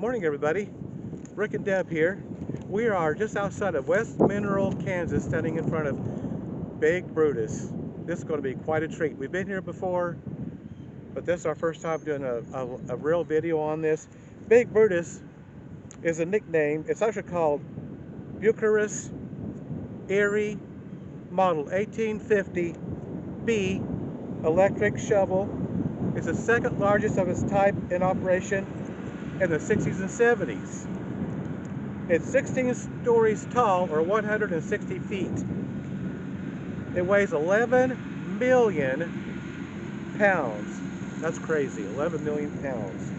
Morning, everybody. Rick and Deb here. We are just outside of West Mineral, Kansas, standing in front of Big Brutus. This is going to be quite a treat. We've been here before, but this is our first time doing a real video on this. Big Brutus is a nickname. It's actually called Bucharest Erie Model 1850B electric shovel. It's the second largest of its type in operation in the 60s and 70s. It's 16 stories tall, or 160 feet. It weighs 11 million pounds. That's crazy, 11 million pounds.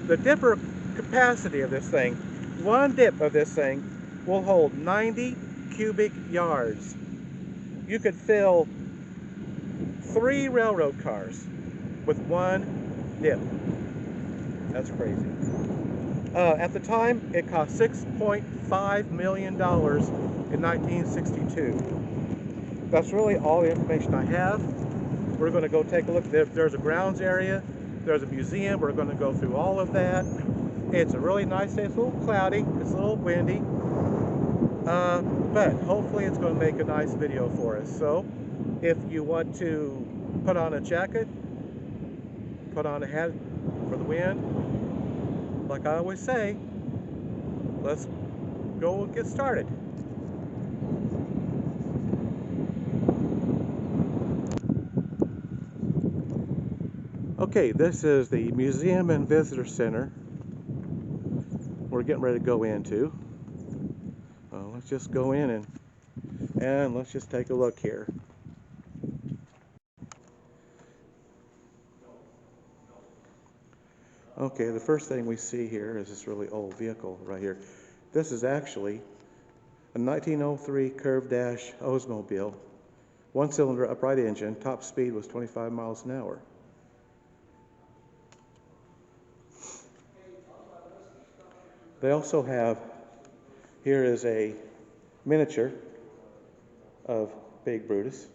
The dipper capacity of this thing, one dip of this thing will hold 90 cubic yards. You could fill 3 railroad cars with one dip. That's crazy. At the time, it cost $6.5 million in 1962. That's really all the information I have. We're going to go take a look. There's a grounds area. There's a museum. We're going to go through all of that. It's a really nice day. It's a little cloudy. It's a little windy. But hopefully it's going to make a nice video for us. So if you want to put on a jacket, put on a hat for the wind, like I always say, let's go and get started. Okay, this is the Museum and Visitor Center we're getting ready to go into. Let's just go in and let's just take a look here. Okay, the first thing we see here is this really old vehicle right here. This is actually a 1903 curved dash Oldsmobile, one-cylinder upright engine. Top speed was 25 miles an hour. They also have, here is a miniature of Big Brutus.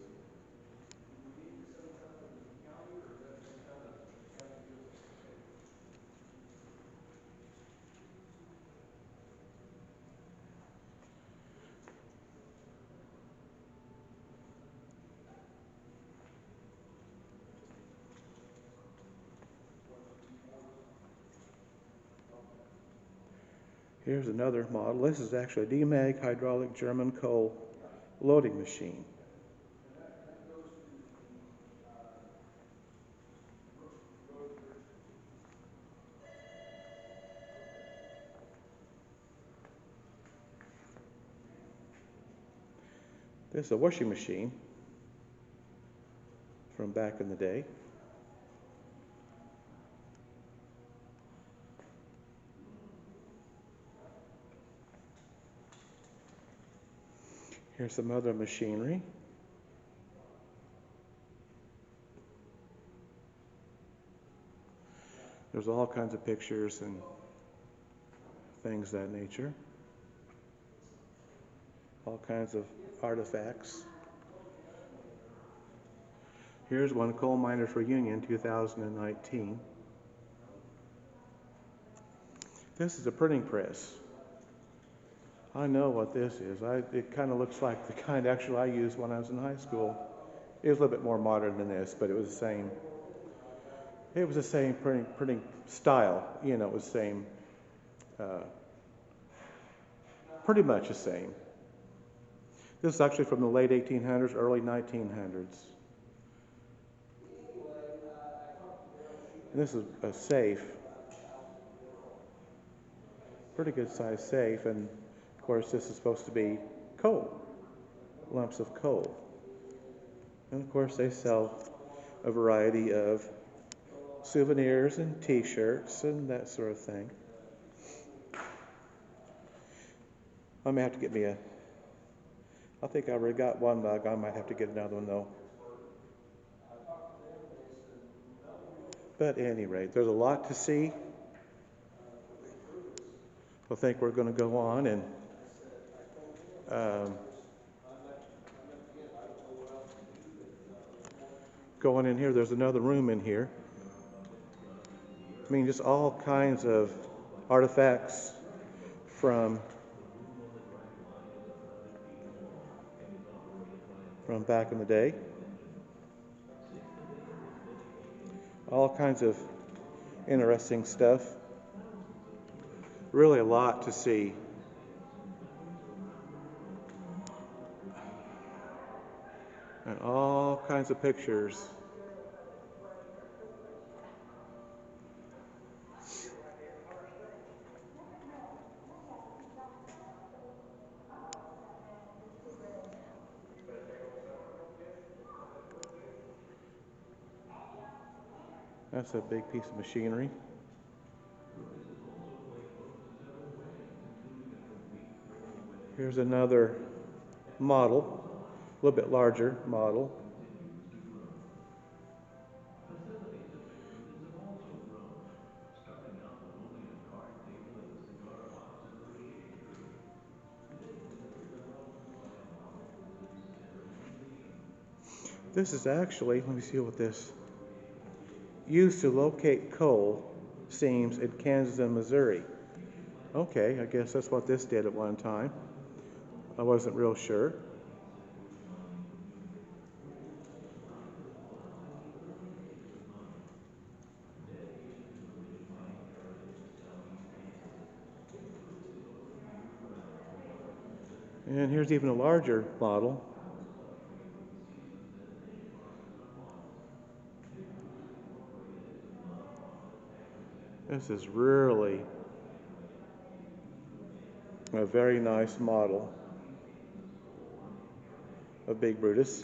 Here's another model. This is actually a Demag hydraulic German coal loading machine. This is a washing machine from back in the day. Here's some other machinery. There's all kinds of pictures and things of that nature. All kinds of artifacts. Here's one, Coal Miners Reunion 2019. This is a printing press. I know what this is. It kind of looks like the kind actually I used when I was in high school. It was a little bit more modern than this, but it was the same. It was the same printing style. You know, it was the same. Pretty much the same. This is actually from the late 1800s, early 1900s. And this is a safe. Pretty good sized safe, and of course this is supposed to be coal, lumps of coal. And of course they sell a variety of souvenirs and t-shirts and that sort of thing. I may have to get me I think I already got one mug. I might have to get another one though. But at any rate, there's a lot to see. I think we're going to go on and going in here. There's another room in here. I mean, just all kinds of artifacts from back in the day. All kinds of interesting stuff. Really a lot to see. And all kinds of pictures. That's a big piece of machinery. Here's another model, a little bit larger model. This is actually, let me see what this, used to locate coal seams in Kansas and Missouri. Okay, I guess that's what this did at one time. I wasn't real sure. And here's even a larger model. This is really a very nice model of Big Brutus.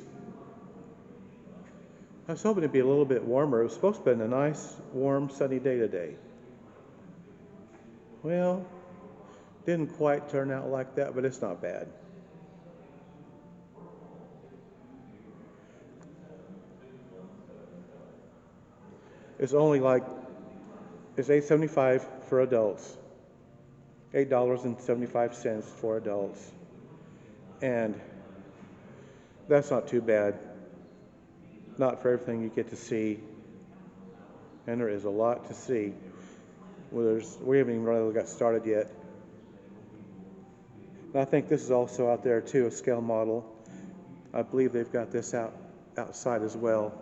I was hoping it'd be a little bit warmer. It was supposed to be a nice, warm, sunny day today. Well, didn't quite turn out like that, but it's not bad. It's only like, it's $8.75 for adults. $8.75 for adults. And that's not too bad. Not for everything you get to see. And there is a lot to see. Well, we haven't even really got started yet. And I think this is also out there too, a scale model. I believe they've got this outside as well.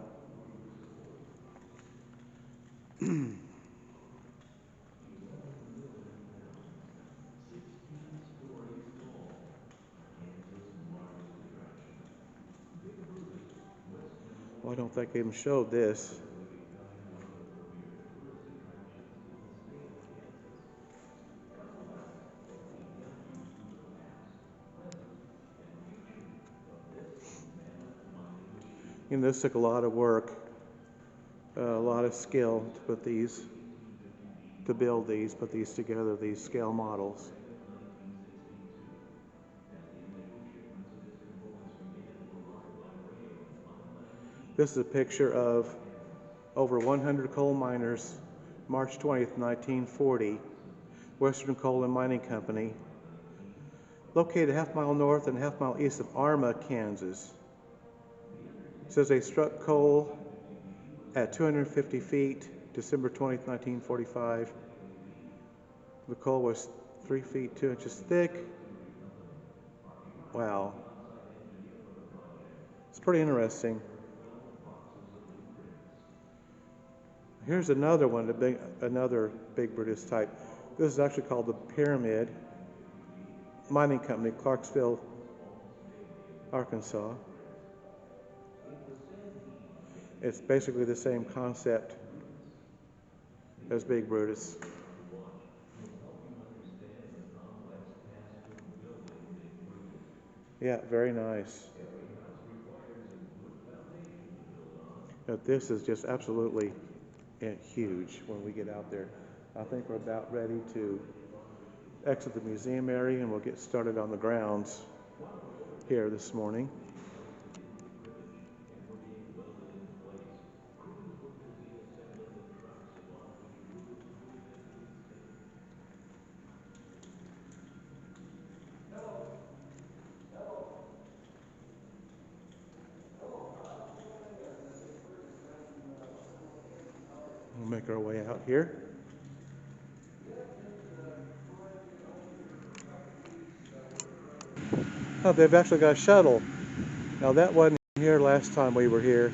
Well, I don't think I even showed this. You know, this took a lot of work, a lot of skill to put these, to build these, put these together, these scale models. This is a picture of over 100 coal miners, March 20th, 1940, Western Coal and Mining Company, located a half-mile north and a half-mile east of Arma, Kansas. It says they struck coal at 250 feet, December 20th, 1945. The coal was 3 feet 2 inches thick. Wow. It's pretty interesting. Here's another one, another Big Brutus type. This is actually called the Pyramid Mining Company, Clarksville, Arkansas. It's basically the same concept as Big Brutus. Yeah, very nice. But this is just absolutely huge when we get out there. I think we're about ready to exit the museum area and we'll get started on the grounds here this morning. We'll make our way out here. Oh, they've actually got a shuttle. Now that wasn't here last time we were here.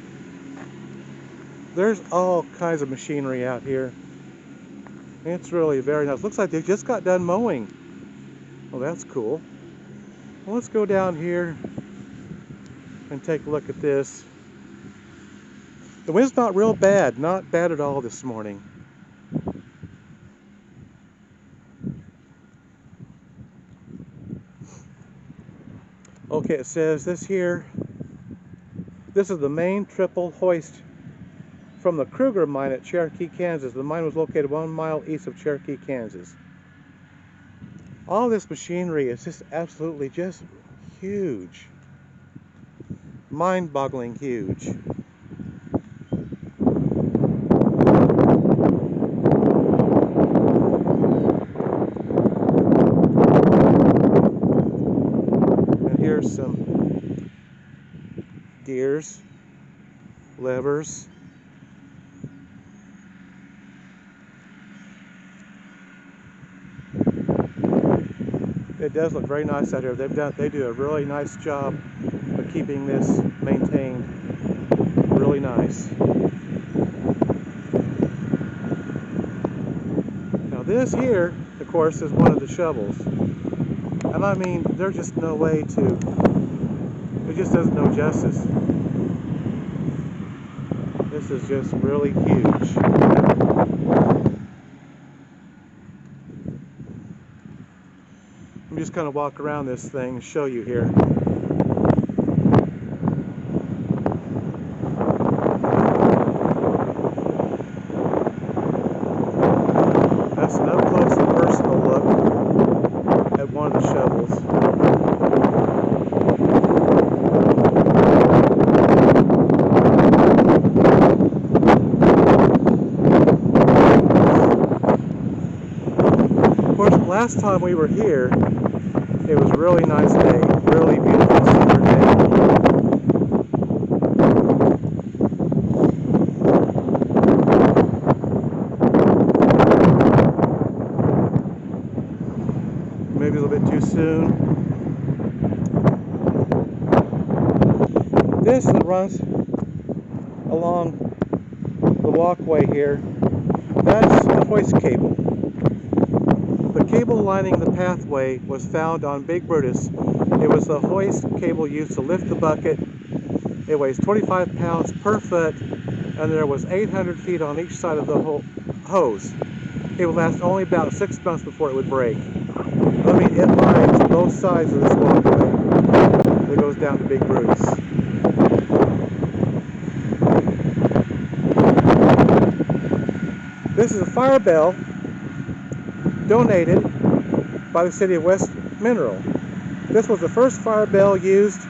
There's all kinds of machinery out here. It's really very nice. Looks like they just got done mowing. Well, that's cool. Well, let's go down here and take a look at this. The wind's not real bad. Not bad at all this morning. Okay, it says this here. This is the main triple hoist from the Kruger mine at Cherokee, Kansas. The mine was located 1 mile east of Cherokee, Kansas. All this machinery is just absolutely just huge. Mind-boggling huge. And here's some gears, levers. It does look very nice out here. They do a really nice job of keeping this maintained. Really nice. Now this here, of course, is one of the shovels. And I mean, there's just no way to, it just doesn't do justice. This is just really huge. Let me just kind of walk around this thing and show you here. That's an up close and personal look at one of the shovels. Of course, last time we were here, it was a really nice day, really beautiful summer day. Maybe a little bit too soon. This runs along the walkway here. That's the hoist cable. The cable lining the pathway was found on Big Brutus. It was the hoist cable used to lift the bucket. It weighs 25 pounds per foot, and there was 800 feet on each side of the hose. It would last only about 6 months before it would break. I mean, it lines both sides of this walkway that goes down to Big Brutus. This is a fire bell donated by the city of West Mineral. This was the first fire bell used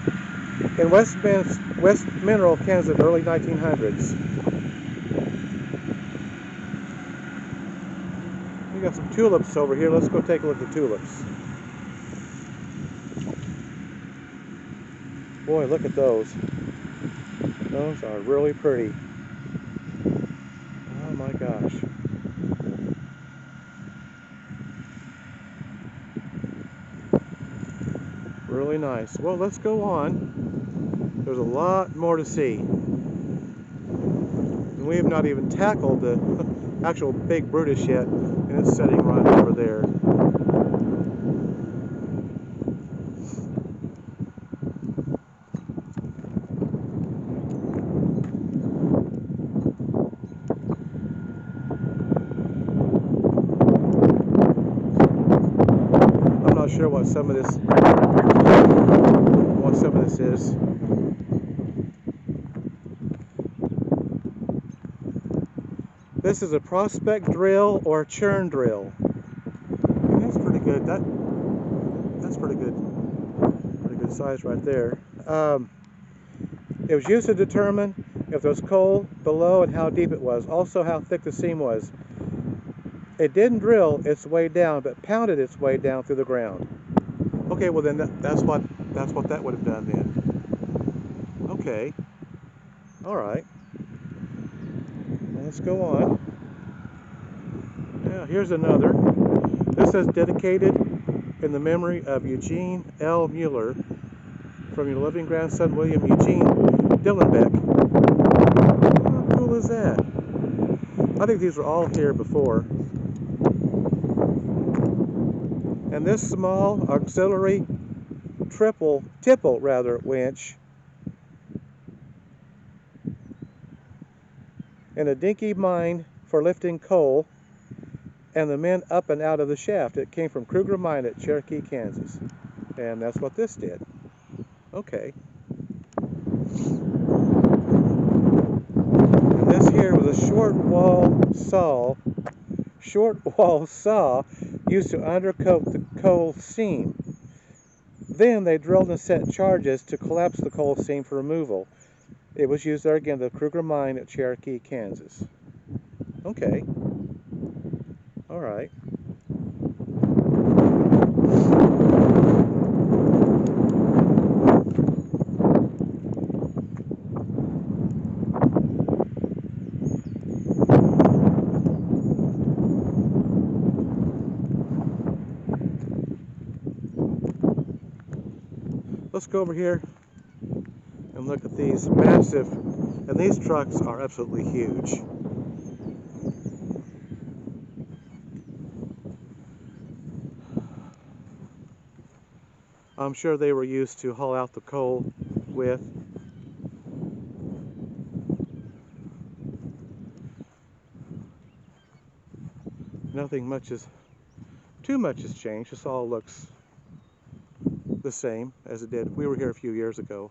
in West Mineral, Kansas in the early 1900s. We got some tulips over here. Let's go take a look at the tulips. Boy, look at those. Those are really pretty. Oh my gosh. Really nice. Well, let's go on. There's a lot more to see. And we have not even tackled the actual Big Brutus yet, and it's sitting right over there. I'm not sure what some of this is. This is a prospect drill or a churn drill. And that's pretty good. That's pretty good. Pretty good size right there. It was used to determine if there was coal below and how deep it was. Also how thick the seam was. It didn't drill its way down, but pounded its way down through the ground. Okay, well then that's what that would have done then. Okay. All right. Let's go on. Yeah, here's another. This is dedicated in the memory of Eugene L. Mueller, from your loving grandson, William Eugene Dillenbeck. How cool is that? I think these were all here before. And this small auxiliary tipple winch and a dinky mine for lifting coal and the men up and out of the shaft. It came from Kruger Mine at Cherokee, Kansas. And that's what this did. Okay. And this here was a short wall saw used to undercoat the coal seam. Then they drilled and set charges to collapse the coal seam for removal. It was used there again, the Kruger Mine at Cherokee, Kansas. Okay. All right. Let's go over here and look at these massive, and these trucks are absolutely huge. I'm sure they were used to haul out the coal with. Nothing too much has changed. This all looks the same as it did. We were here a few years ago.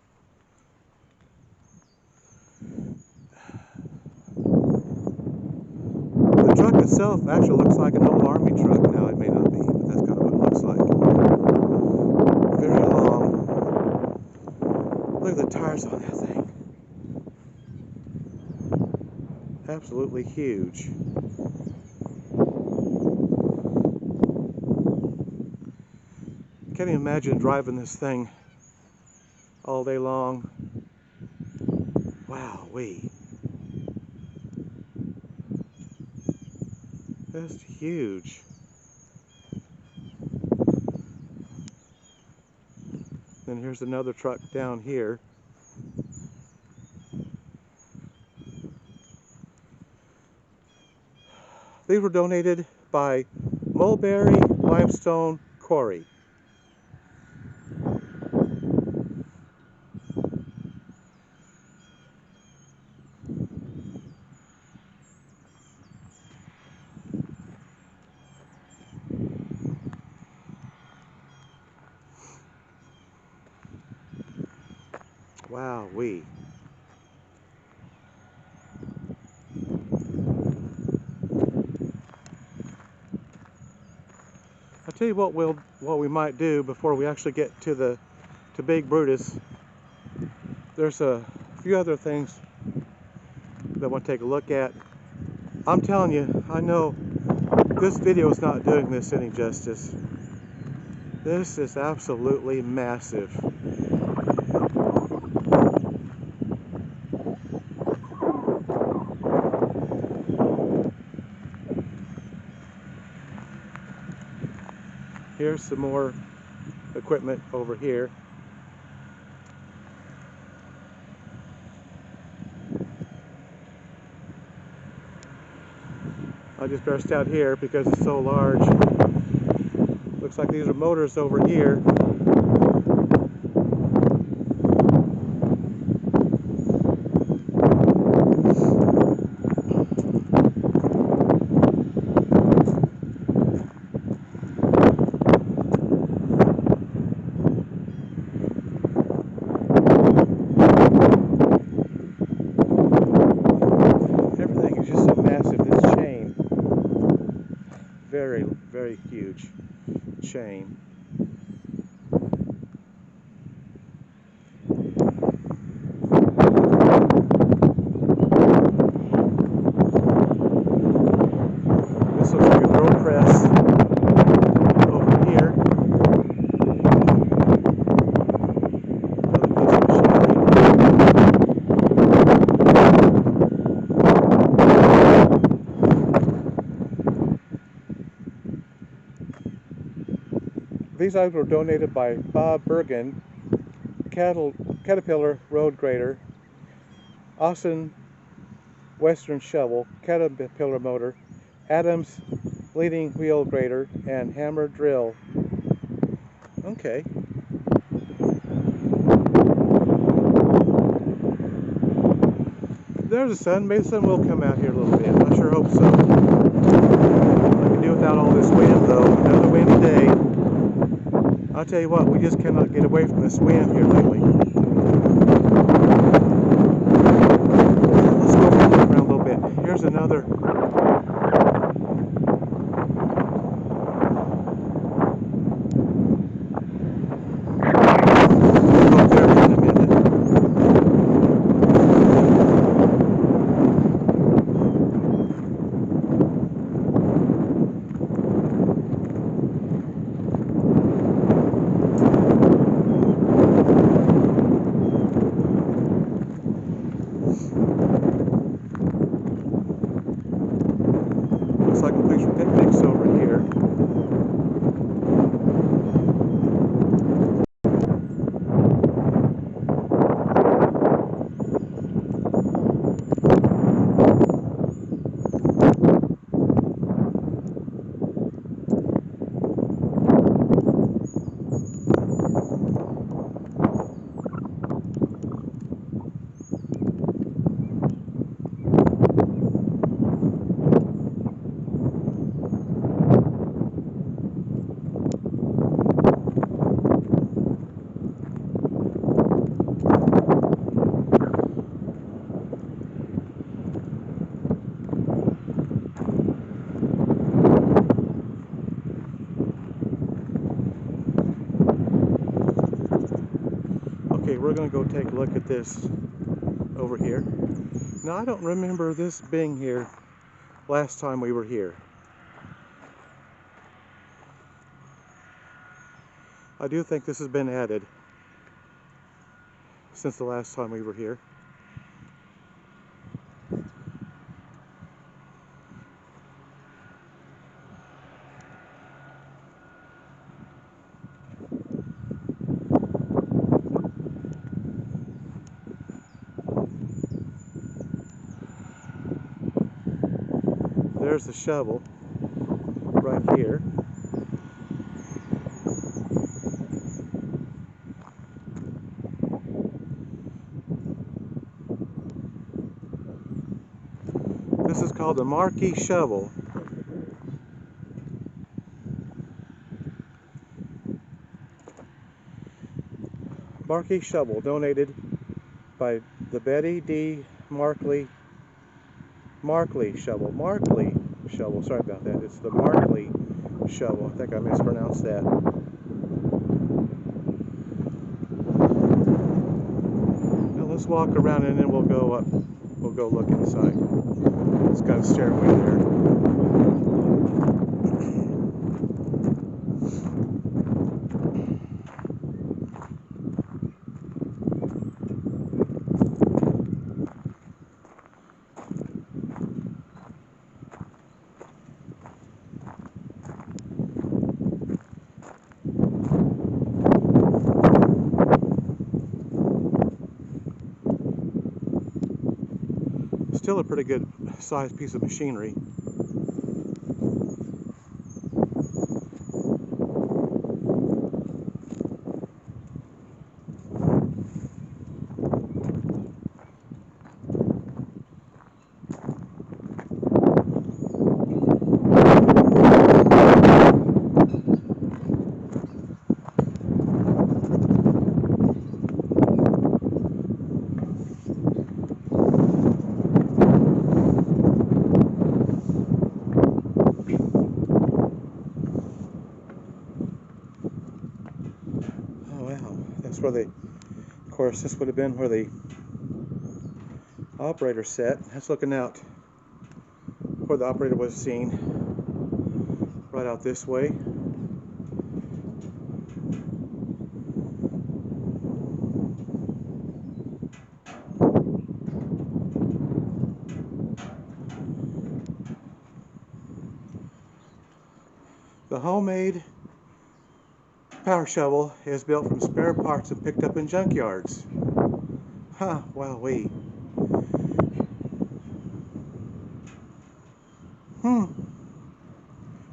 The truck itself actually looks like an old army truck. Now it may not be, but that's kind of what it looks like. Very long. Look at the tires on that thing. Absolutely huge. I can't even imagine driving this thing all day long. Wowee. That's huge. Then here's another truck down here. These were donated by Mulberry Limestone Quarry. Wowee. I'll tell you what we might do before we actually get to Big Brutus. There's a few other things that I want to take a look at. I'm telling you, I know this video is not doing this any justice. This is absolutely massive. Here's some more equipment over here. I just burst out here because it's so large. Looks like these are motors over here. Very huge chain. This looks like a drill press over here. These items were donated by Bob Bergen, Caterpillar road grader, Austin Western shovel, Caterpillar motor, Adams leading wheel grader, and hammer drill. Okay. There's the sun. Maybe the sun will come out here a little bit. I sure hope so. I can do without all this wind though. Another windy day. I'll tell you what, we just cannot get away from this wind here lately. Let's go around a little bit. Here's another. Go there in a minute. Looks like a place for picnics over here. Okay, we're going to go take a look at this over here. Now, I don't remember this being here last time we were here. I do think this has been added since the last time we were here. There's the shovel right here. This is called the Marquee Shovel. Marquee Shovel, donated by the Betty D. Markley Shovel. Markley Shovel, sorry about that. It's the Marquee Shovel. I think I mispronounced that. Now let's walk around and then we'll go up. We'll go look inside. It's got a stairway there. Still a pretty good sized piece of machinery. That's where of course, this would have been where the operator sat. That's looking out where the operator was seen, right out this way. The homemade power shovel is built from spare parts and picked up in junkyards. Huh, wowee.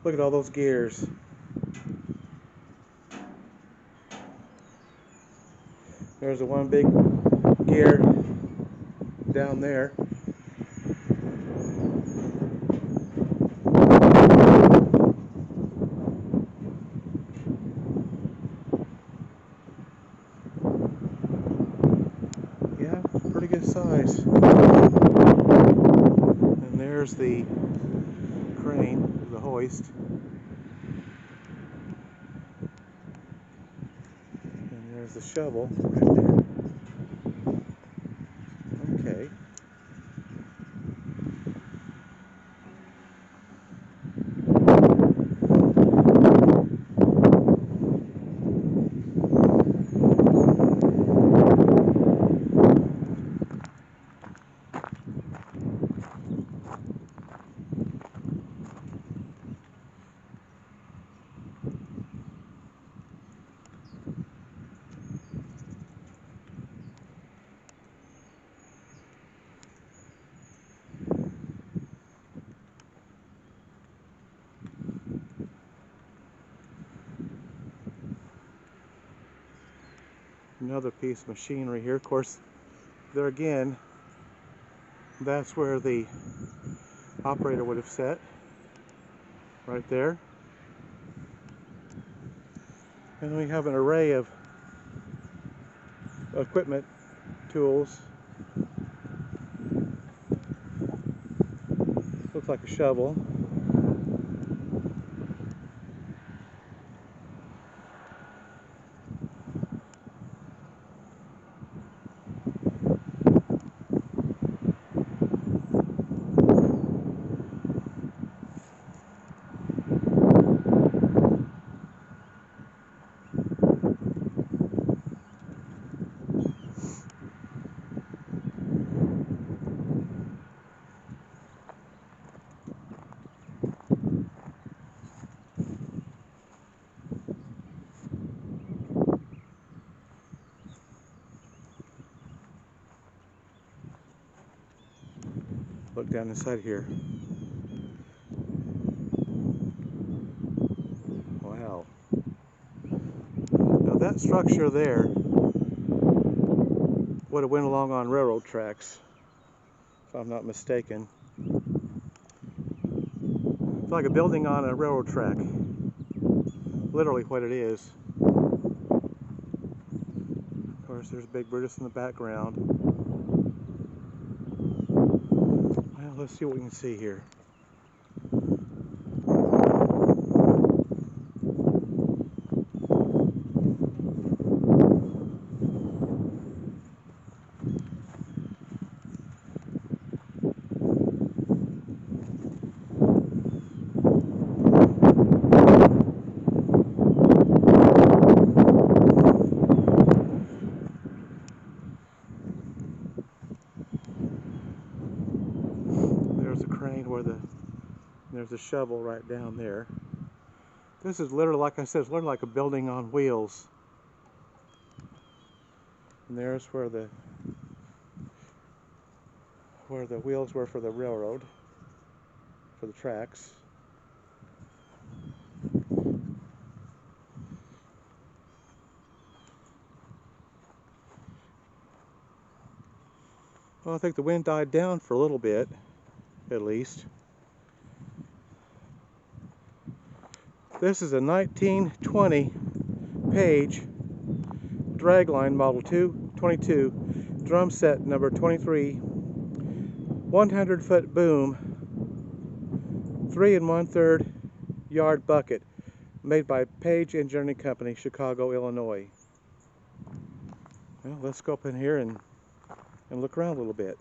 Look at all those gears. There's the one big gear down there. Yeah, pretty good size. And there's the crane, the hoist. And there's the shovel right there. Okay. Another piece of machinery here. Of course, there again, that's where the operator would have sat, right there. And we have an array of equipment, tools. Looks like a shovel. Look down inside here. Wow. Now that structure there would have went along on railroad tracks, if I'm not mistaken. It's like a building on a railroad track. Literally what it is. Of course, there's big Brutus in the background. Well, let's see what we can see here. There's a crane there's a shovel right down there. This is literally, like I said, it's literally like a building on wheels. And there's where the wheels were for the railroad, for the tracks. Well, I think the wind died down for a little bit, at least. This is a 1920 page dragline model 222 drum set number 23 100-foot boom 3 1/3 yard bucket made by Page Engineering Company, Chicago, Illinois. Well, let's go up in here and look around a little bit.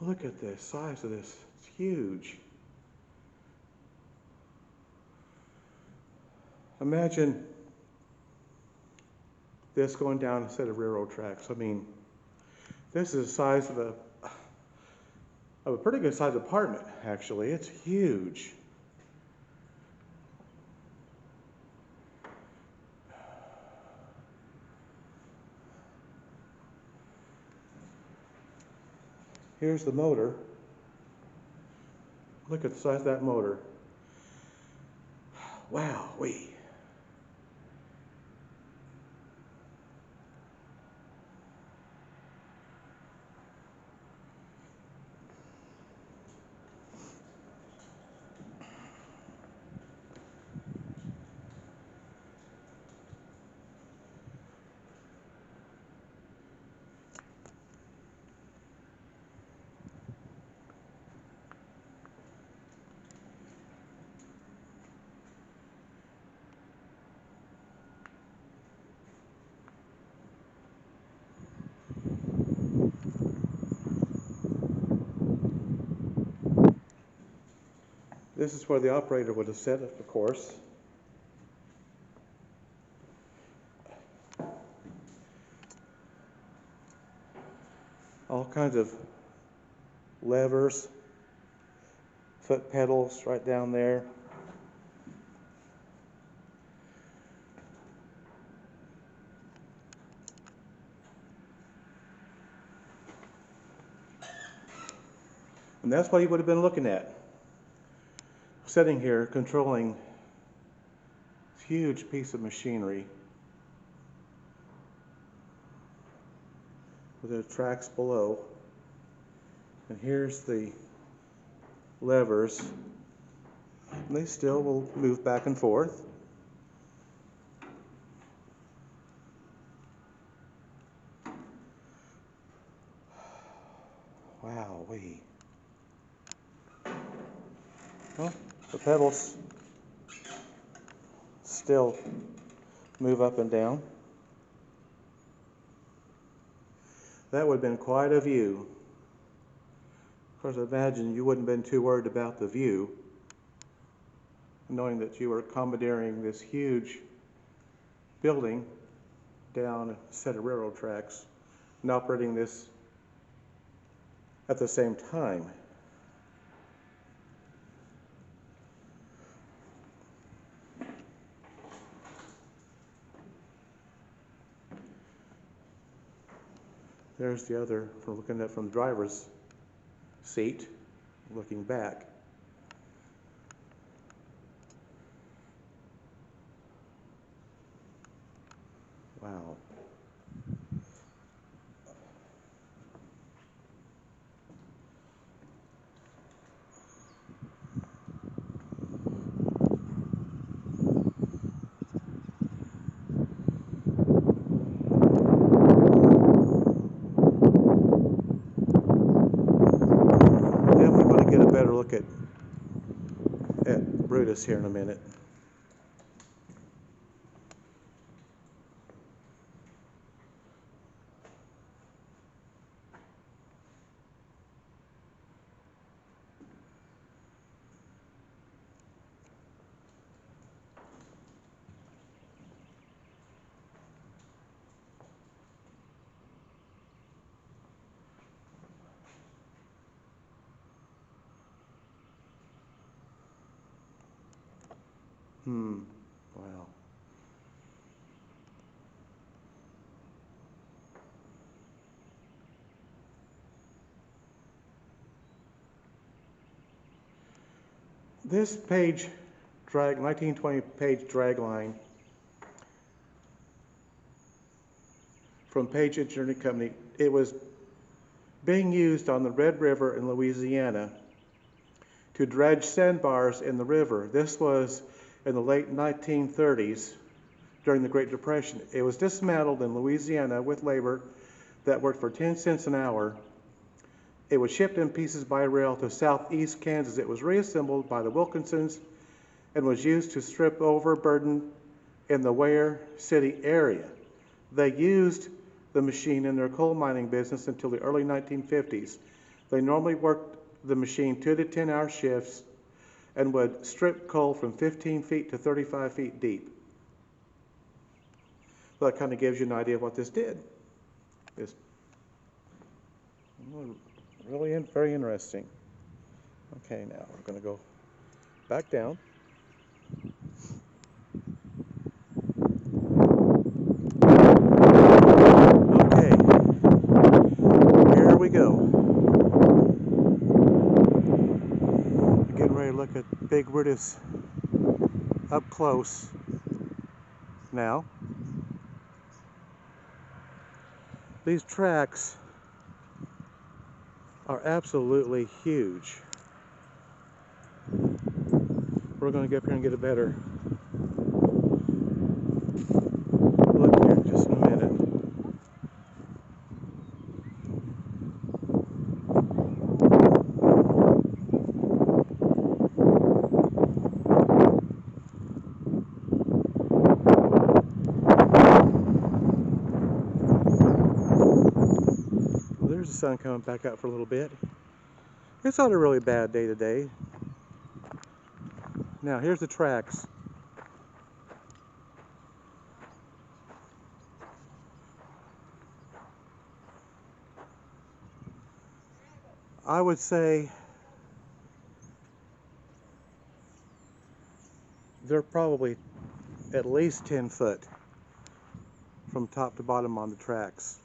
Look at the size of this. It's huge. Imagine this going down a set of railroad tracks. I mean, this is the size of a pretty good sized apartment, actually. It's huge. Here's the motor. Look at the size of that motor. Wow-wee. This is where the operator would have set it, of course. All kinds of levers, foot pedals right down there. And that's what he would have been looking at. Sitting here controlling this huge piece of machinery with the tracks below. And here's the levers. And they still will move back and forth. Wow-wee. Well, the pedals still move up and down. That would have been quite a view. Of course, I imagine you wouldn't have been too worried about the view, knowing that you were commandeering this huge building down a set of railroad tracks and operating this at the same time. There's the other, from looking at from the driver's seat, looking back. Wow. Look at Brutus here in a minute. Wow. This page drag, 1920 page drag line from Page Engineering Company, it was being used on the Red River in Louisiana to dredge sandbars in the river. This was in the late 1930s during the Great Depression. It was dismantled in Louisiana with labor that worked for 10 cents an hour. It was shipped in pieces by rail to southeast Kansas. It was reassembled by the Wilkinsons and was used to strip overburden in the Ware City area. They used the machine in their coal mining business until the early 1950s. They normally worked the machine 2 to 10 hour shifts and would strip coal from 15 feet to 35 feet deep. So that kind of gives you an idea of what this did. It's really very interesting. Okay, now we're going to go back down. Okay, here we go. We're getting ready to look at Big Brutus up close now. These tracks are absolutely huge. We're going to get up here and get a better look here in just a minute. Well, there's the sun coming back out for a little bit. It's not a really bad day today. Now here's the tracks. I would say they're probably at least 10 foot from top to bottom on the tracks.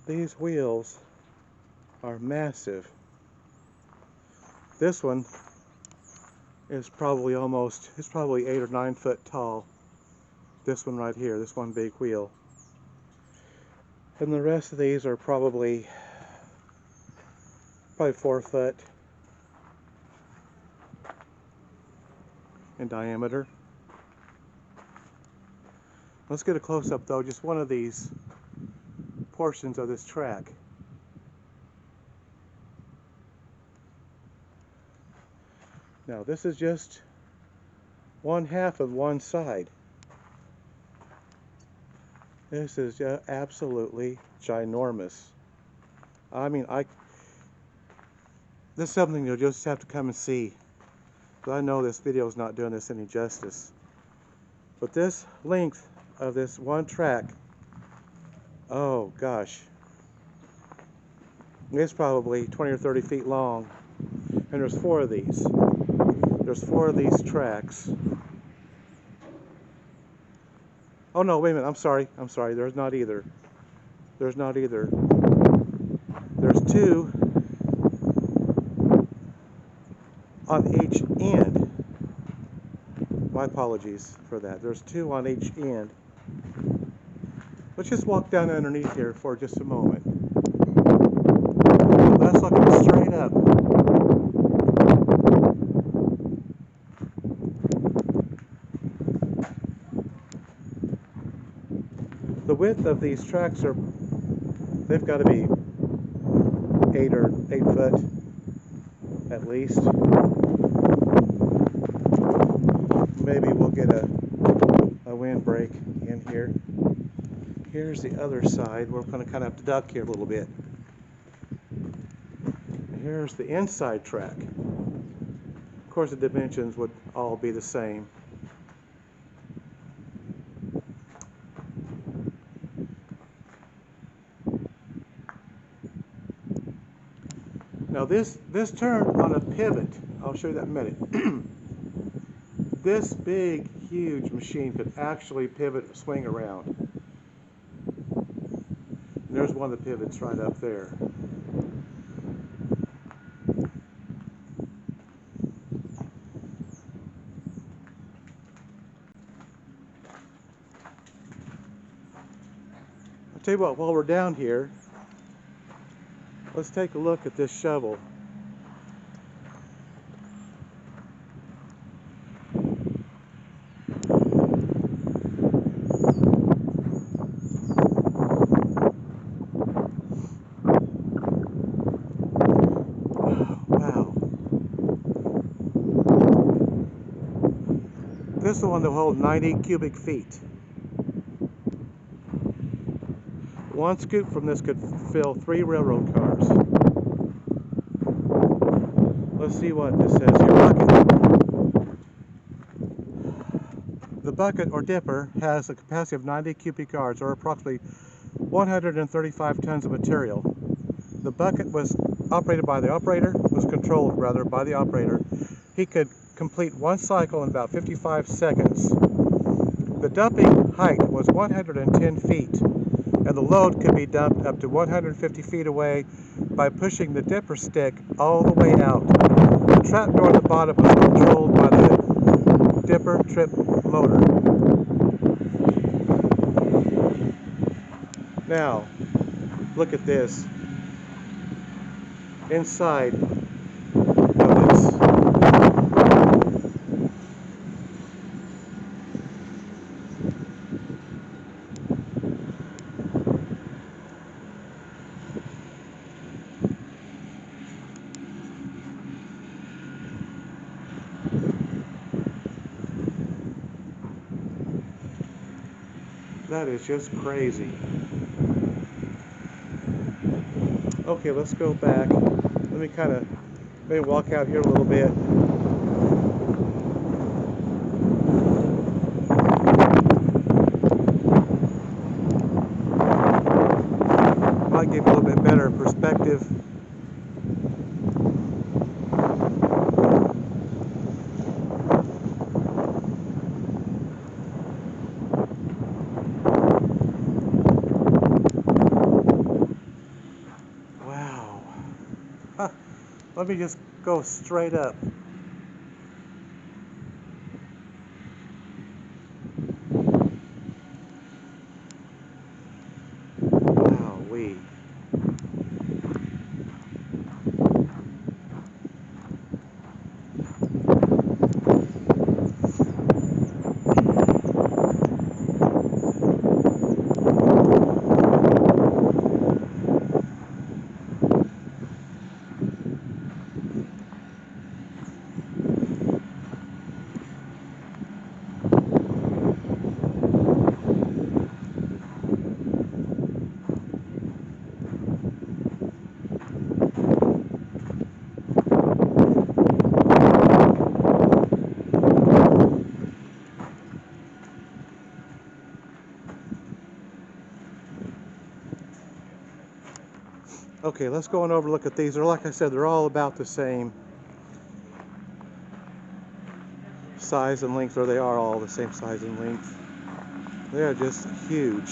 These wheels are massive. This one is probably it's probably 8 or 9 foot tall. This one right here, this one big wheel. And the rest of these are probably 4 foot in diameter. Let's get a close-up though, just one of these portions of this track. Now this is just one half of one side. This is absolutely ginormous. I mean, this is something you'll just have to come and see. But I know this video is not doing this any justice. But this length of this one track, oh gosh, it's probably 20 or 30 feet long, and there's 4 of these. There's 4 of these tracks. Oh no, wait a minute, I'm sorry, there's not either. There's 2 on each end. My apologies for that. There's 2 on each end. Let's just walk down underneath here for just a moment. That's looking straight up. The width of these tracks they've got to be 8 foot at least. Maybe we'll get a windbreak in here. Here's the other side. We're going to kind of have to duck here a little bit. Here's the inside track. Of course, the dimensions would all be the same. Now this turned on a pivot. I'll show you that in a minute. This big, huge machine could actually pivot and swing around. And there's one of the pivots right up there. I'll tell you what, while we're down here, let's take a look at this shovel. Wow. This is the one that holds 90 cubic feet. One scoop from this could fill 3 railroad cars. Let's see what this says here. Bucket. The bucket or dipper has a capacity of 90 cubic yards, or approximately 135 tons of material. The bucket was operated by the operator, was controlled rather by the operator. He could complete one cycle in about 55 seconds. The dumping height was 110 feet, and the load could be dumped up to 150 feet away by pushing the dipper stick all the way out. The trap door at the bottom was controlled by the dipper trip motor. Now, look at this. Inside of this. That is just crazy. Okay, let's go back. Let me kind of maybe walk out here a little bit. Might give you a little bit better perspective. Let me just go straight up. Wowee. Okay, let's go on over and look at these. They're, like I said, they're all about the same size and length, or they are all the same size and length. They are just huge.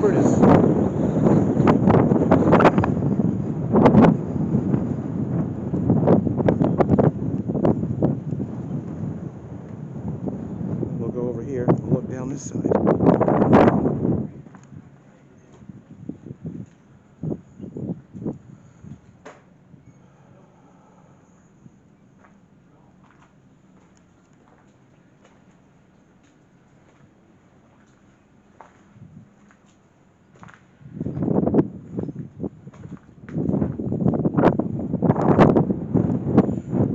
Brutus. We'll go over here and look down this side.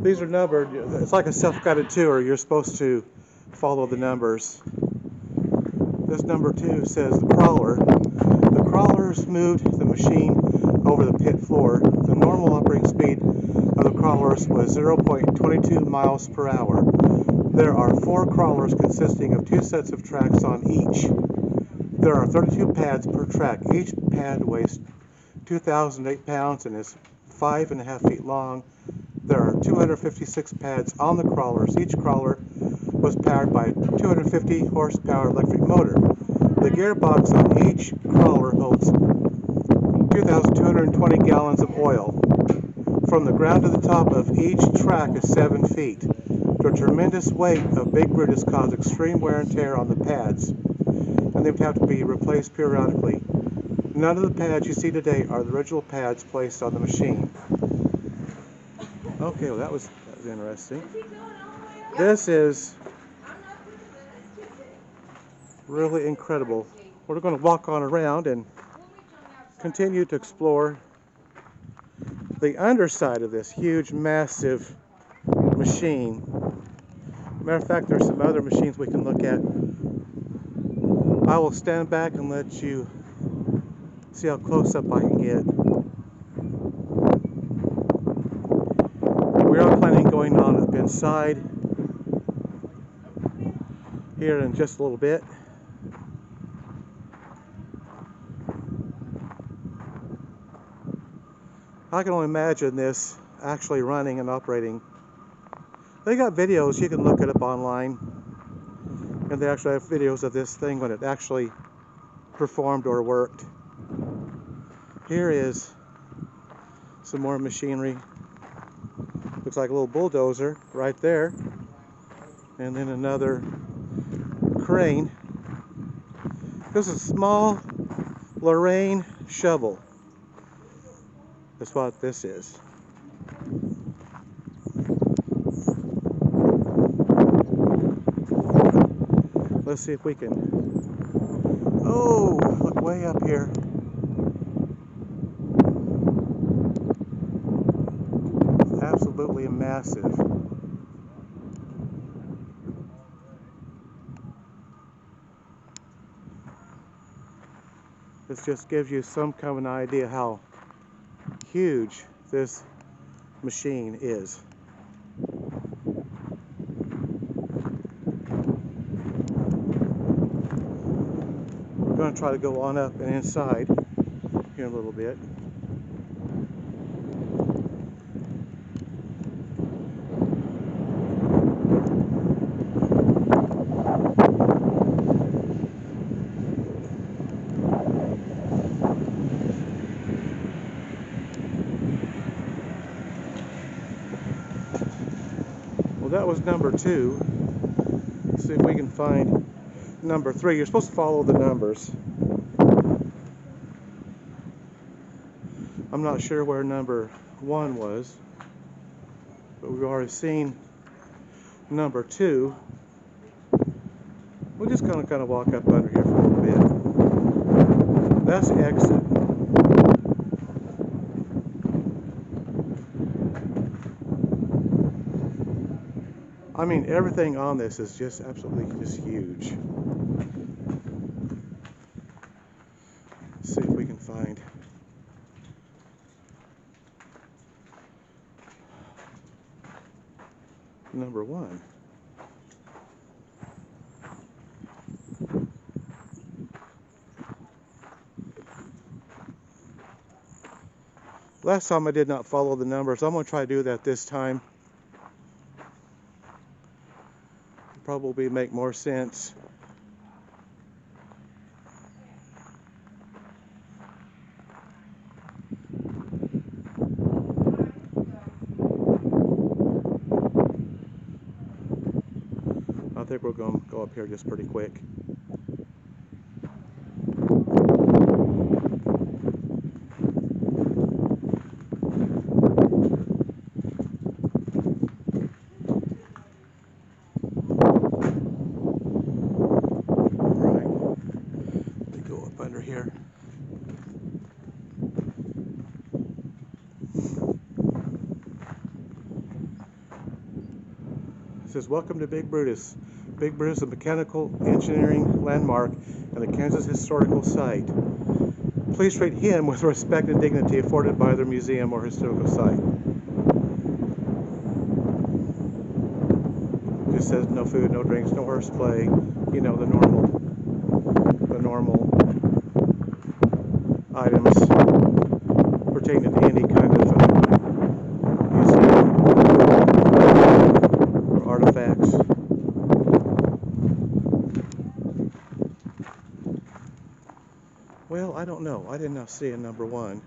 These are numbered. It's like a self-guided tour. You're supposed to follow the numbers. This number 2 says the crawler. The crawlers moved the machine over the pit floor. The normal operating speed of the crawlers was 0.22 miles per hour. There are 4 crawlers consisting of 2 sets of tracks on each. There are 32 pads per track. Each pad weighs 2,008 pounds and is 5.5 feet long. There are 256 pads on the crawlers. Each crawler was powered by a 250 horsepower electric motor. The gearbox on each crawler holds 2,220 gallons of oil. From the ground to the top of each track is 7 feet. The tremendous weight of Big Brutus caused extreme wear and tear on the pads, and they would have to be replaced periodically. None of the pads you see today are the original pads placed on the machine. Okay, well that was interesting. This is really incredible. We're going to walk on around and continue to explore the underside of this huge, massive machine. Matter of fact, there's some other machines we can look at. I will stand back and let you see how close up I can get. We are planning on going on up inside here in just a little bit. I can only imagine this actually running and operating. They got videos, you can look it up online, and they actually have videos of this thing when it actually performed or worked. Here is some more machinery. Looks like a little bulldozer right there, and then another crane. This is a small Lorraine shovel. That's what this is. Let's see if we can. Oh, look way up here. It's absolutely massive. This just gives you some kind of an idea how huge this machine is. We're going to try to go on up and inside here in a little bit. That was number 2. Let's see if we can find number 3. You're supposed to follow the numbers. I'm not sure where number 1 was, but we've already seen number 2. We're just going to kind of walk up under here for a little bit. That's the exit. I mean, everything on this is just absolutely just huge. Let's see if we can find number 1. Last time I did not follow the numbers. I'm going to try to do that this time. Probably make more sense. I think we're going to go up here just pretty quick. Under here. It says, "Welcome to Big Brutus. Big Brutus, a mechanical engineering landmark and a Kansas historical site. Please treat him with respect and dignity afforded by their museum or historical site." It just says no food, no drinks, no horseplay. You know, the normal items pertaining to any kind of museum or artifacts. Well, I don't know. I did not see a number 1.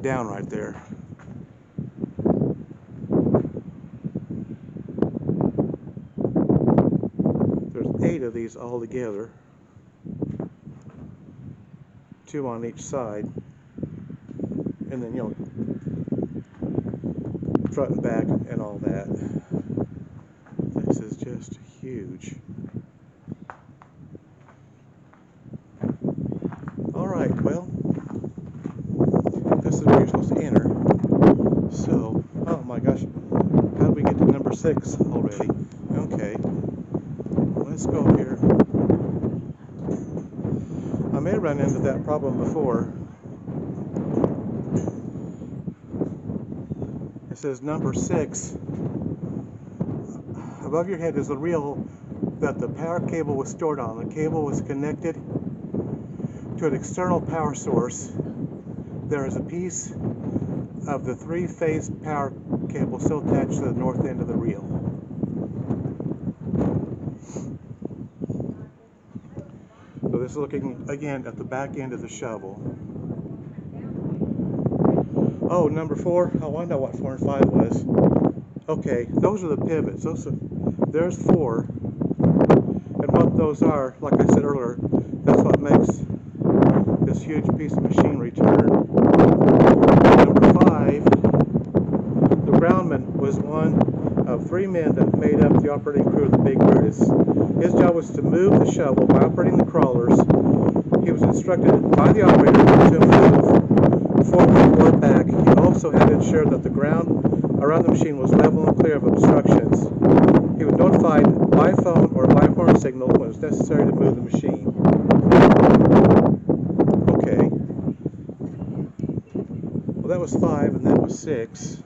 down right there. There's 8 of these all together, 2 on each side, and then, you know, front and back and all that. This is just huge. Alright, well, this is where you're supposed to enter. So, oh my gosh, how did we get to number 6 already? Okay, let's go here. I may run into that problem before. It says number 6. Above your head is the reel that the power cable was stored on. The cable was connected to an external power source. There is a piece of the 3-phase power cable still attached to the north end of the reel. So this is looking again at the back end of the shovel. Oh, number 4. Oh, I know what 4 and 5 was. Okay, those are the pivots. There's 4. And what those are, like I said earlier, that's what makes this huge piece of machinery turn. Number 5, the groundman was one of 3 men that made up the operating crew of the big Brutus. His job was to move the shovel by operating the crawlers. He was instructed by the operator to move forward or back. He also had to ensure that the ground around the machine was level and clear of obstructions. He was notified by phone or by horn signal when it was necessary to move the machine. Okay. Well, that was 5, and that was 6.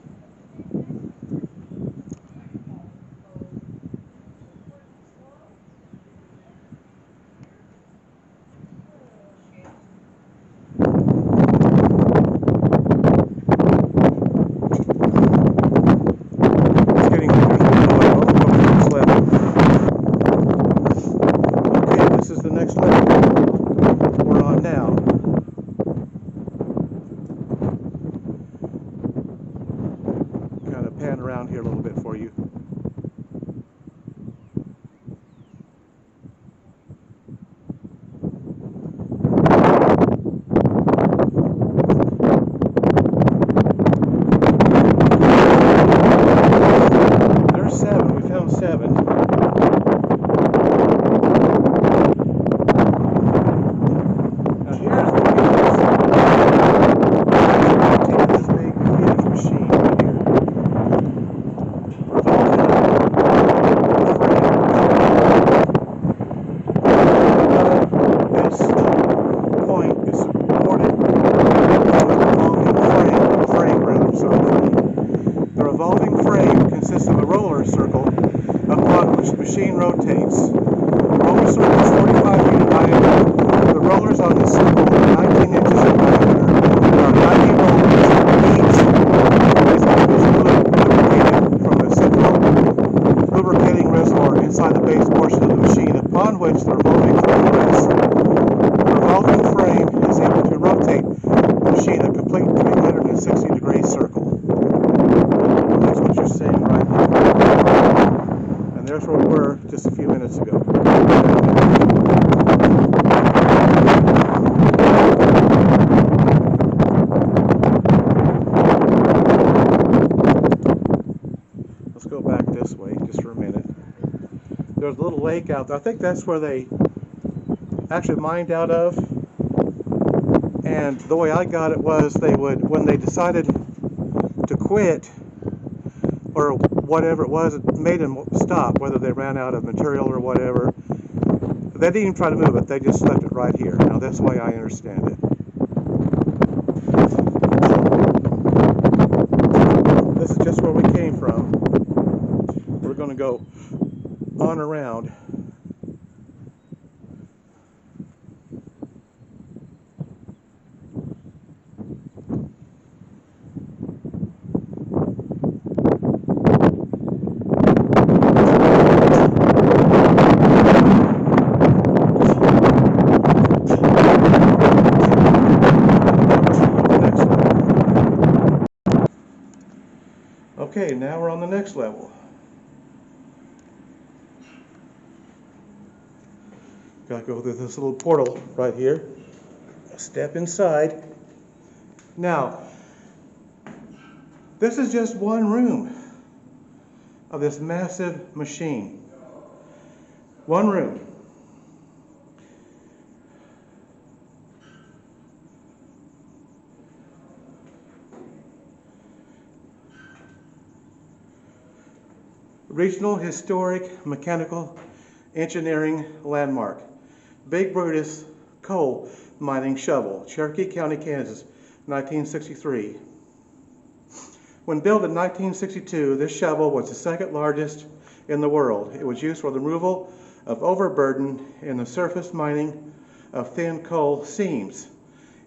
Pan around here a little bit for you. There's 7. We found 7. Now here's the take this big, huge machine right here. Rotates. The roller circle is 45 feet in diameter. The rollers on this circle are 19 inches in diameter. There are 90 rollers. Each is lubricated from a central lubricating reservoir inside the base portion of the machine, upon which the revolving frame rests. The revolving frame is able to rotate the machine a complete 360-degree circle. That's what you're seeing right now. There's where we were just a few minutes ago. Let's go back this way just for a minute. There's a little lake out there. I think that's where they actually mined out of. And the way I got it was they would, when they decided to quit, or whatever it was, it made them stop, whether they ran out of material or whatever. They didn't even try to move it, they just left it right here. Now that's the way I understand it. This is just where we came from. We're going to go on around. now we're on the next level. Gotta go through this little portal right here. Step inside. Now, this is just one room of this massive machine. One room. Regional Historic Mechanical Engineering Landmark. Big Brutus Coal Mining Shovel, Cherokee County, Kansas, 1963. When built in 1962, this shovel was the second largest in the world. It was used for the removal of overburden in the surface mining of thin coal seams.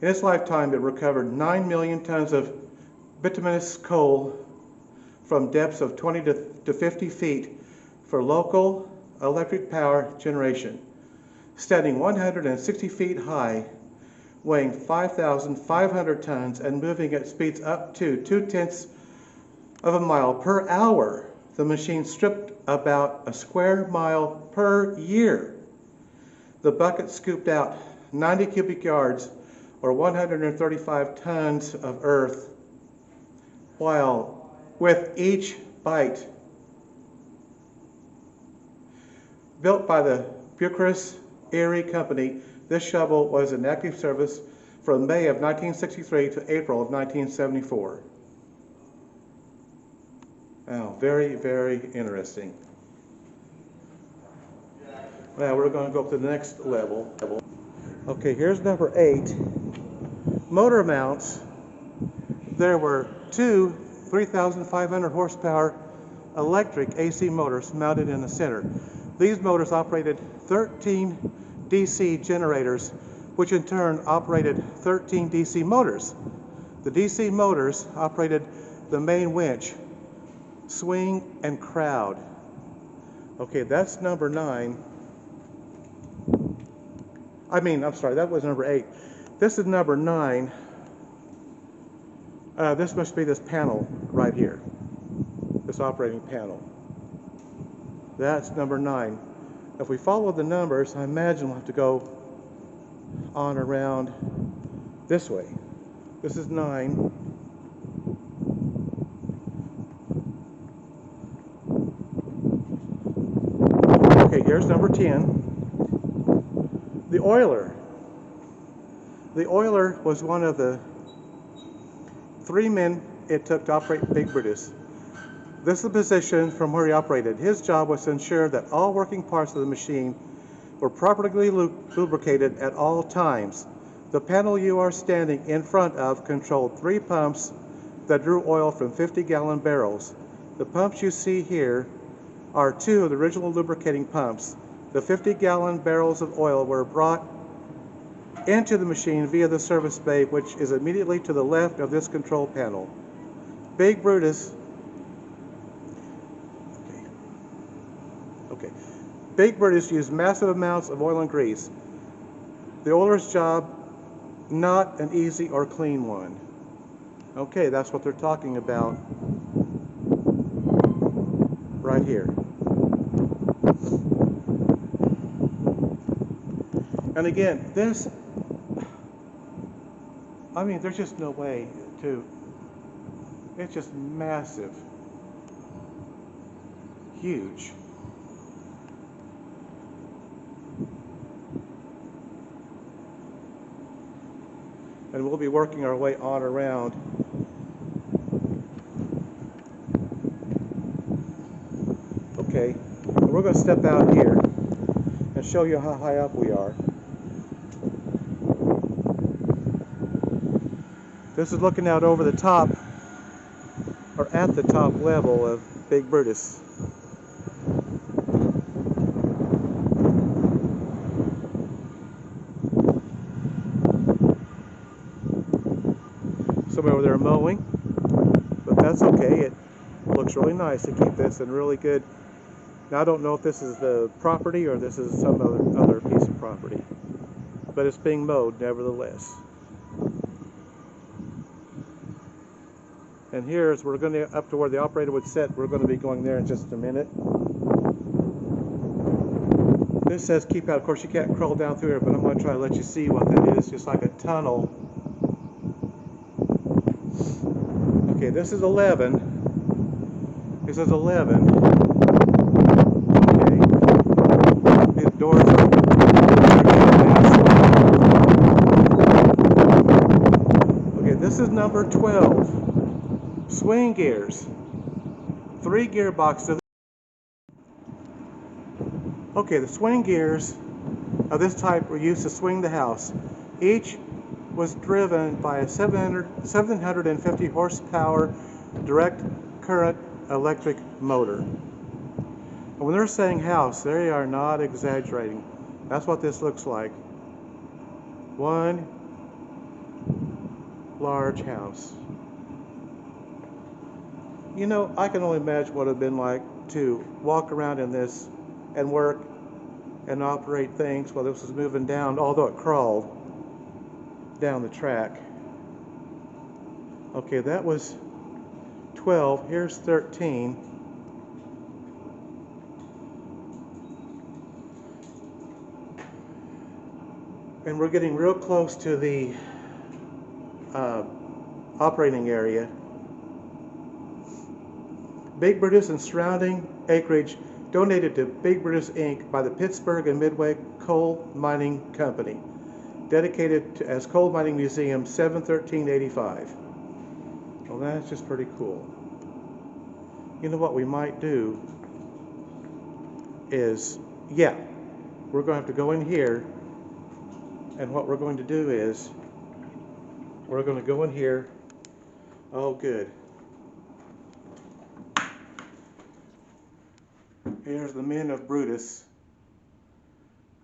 In its lifetime, it recovered 9 million tons of bituminous coal from depths of 20 to 50 feet for local electric power generation. Standing 160 feet high, weighing 5,500 tons and moving at speeds up to 0.2 of a mile per hour, the machine stripped about a square mile per year. The bucket scooped out 90 cubic yards or 135 tons of earth, while with each bite. Built by the Brutus Erie Company, this shovel was in active service from May of 1963 to April of 1974. Wow, very, very interesting. Now we're going to go up to the next level. Okay, here's number 8. Motor mounts. There were two 3,500 horsepower electric AC motors mounted in the center. These motors operated 13 DC generators, which in turn operated 13 DC motors. The DC motors operated the main winch, swing, and crowd. Okay, that's number 9. I'm sorry, that was number 8. This is number 9. This must be this panel right here, this operating panel. That's number 9. If we follow the numbers, I imagine we'll have to go on around this way. This is 9. Okay, here's number 10. The oiler. The oiler was one of the 3 men it took to operate Big Brutus. This is the position from where he operated. His job was to ensure that all working parts of the machine were properly lubricated at all times. The panel you are standing in front of controlled 3 pumps that drew oil from 50-gallon barrels. The pumps you see here are 2 of the original lubricating pumps. The 50-gallon barrels of oil were brought into the machine via the service bay, which is immediately to the left of this control panel. Big Brutus Big Brutus used massive amounts of oil and grease. The oiler's job, not an easy or clean one. Okay, that's what they're talking about right here. And again, there's just no way to, it's just massive, huge. And we'll be working our way on around. Okay, we're going to step out here and show you how high up we are. This is looking out over the top, or at the top level of Big Brutus. Somebody over there mowing, but that's okay. It looks really nice to keep this in really good. Now I don't know if this is the property or this is some other piece of property, but it's being mowed nevertheless. And here's, we're going to, up to where the operator would sit. We're going to be going there in just a minute. This says keep out. Of course, you can't crawl down through here, but I'm going to try to let you see what that is. Just like a tunnel. Okay, this is 11. This is 11. Okay. These doors are... Okay, this is number 12. Swing gears. 3 gearboxes. Okay, the swing gears of this type were used to swing the house. Each was driven by a 750 horsepower direct current electric motor. And when they're saying house, they are not exaggerating. That's what this looks like. One large house. You know, I can only imagine what it would have been like to walk around in this and work and operate things while this was moving down, although it crawled down the track. Okay, that was 12. Here's 13. And we're getting real close to the operating area. Big Brutus and surrounding acreage donated to Big Brutus Inc. by the Pittsburgh and Midway Coal Mining Company, dedicated to, as Coal Mining Museum, 7/13/85. Well, that's just pretty cool. You know what we might do is, yeah, we're going to have to go in here, and what we're going to do is, we're going to go in here. Oh, good. Here's the men of Brutus,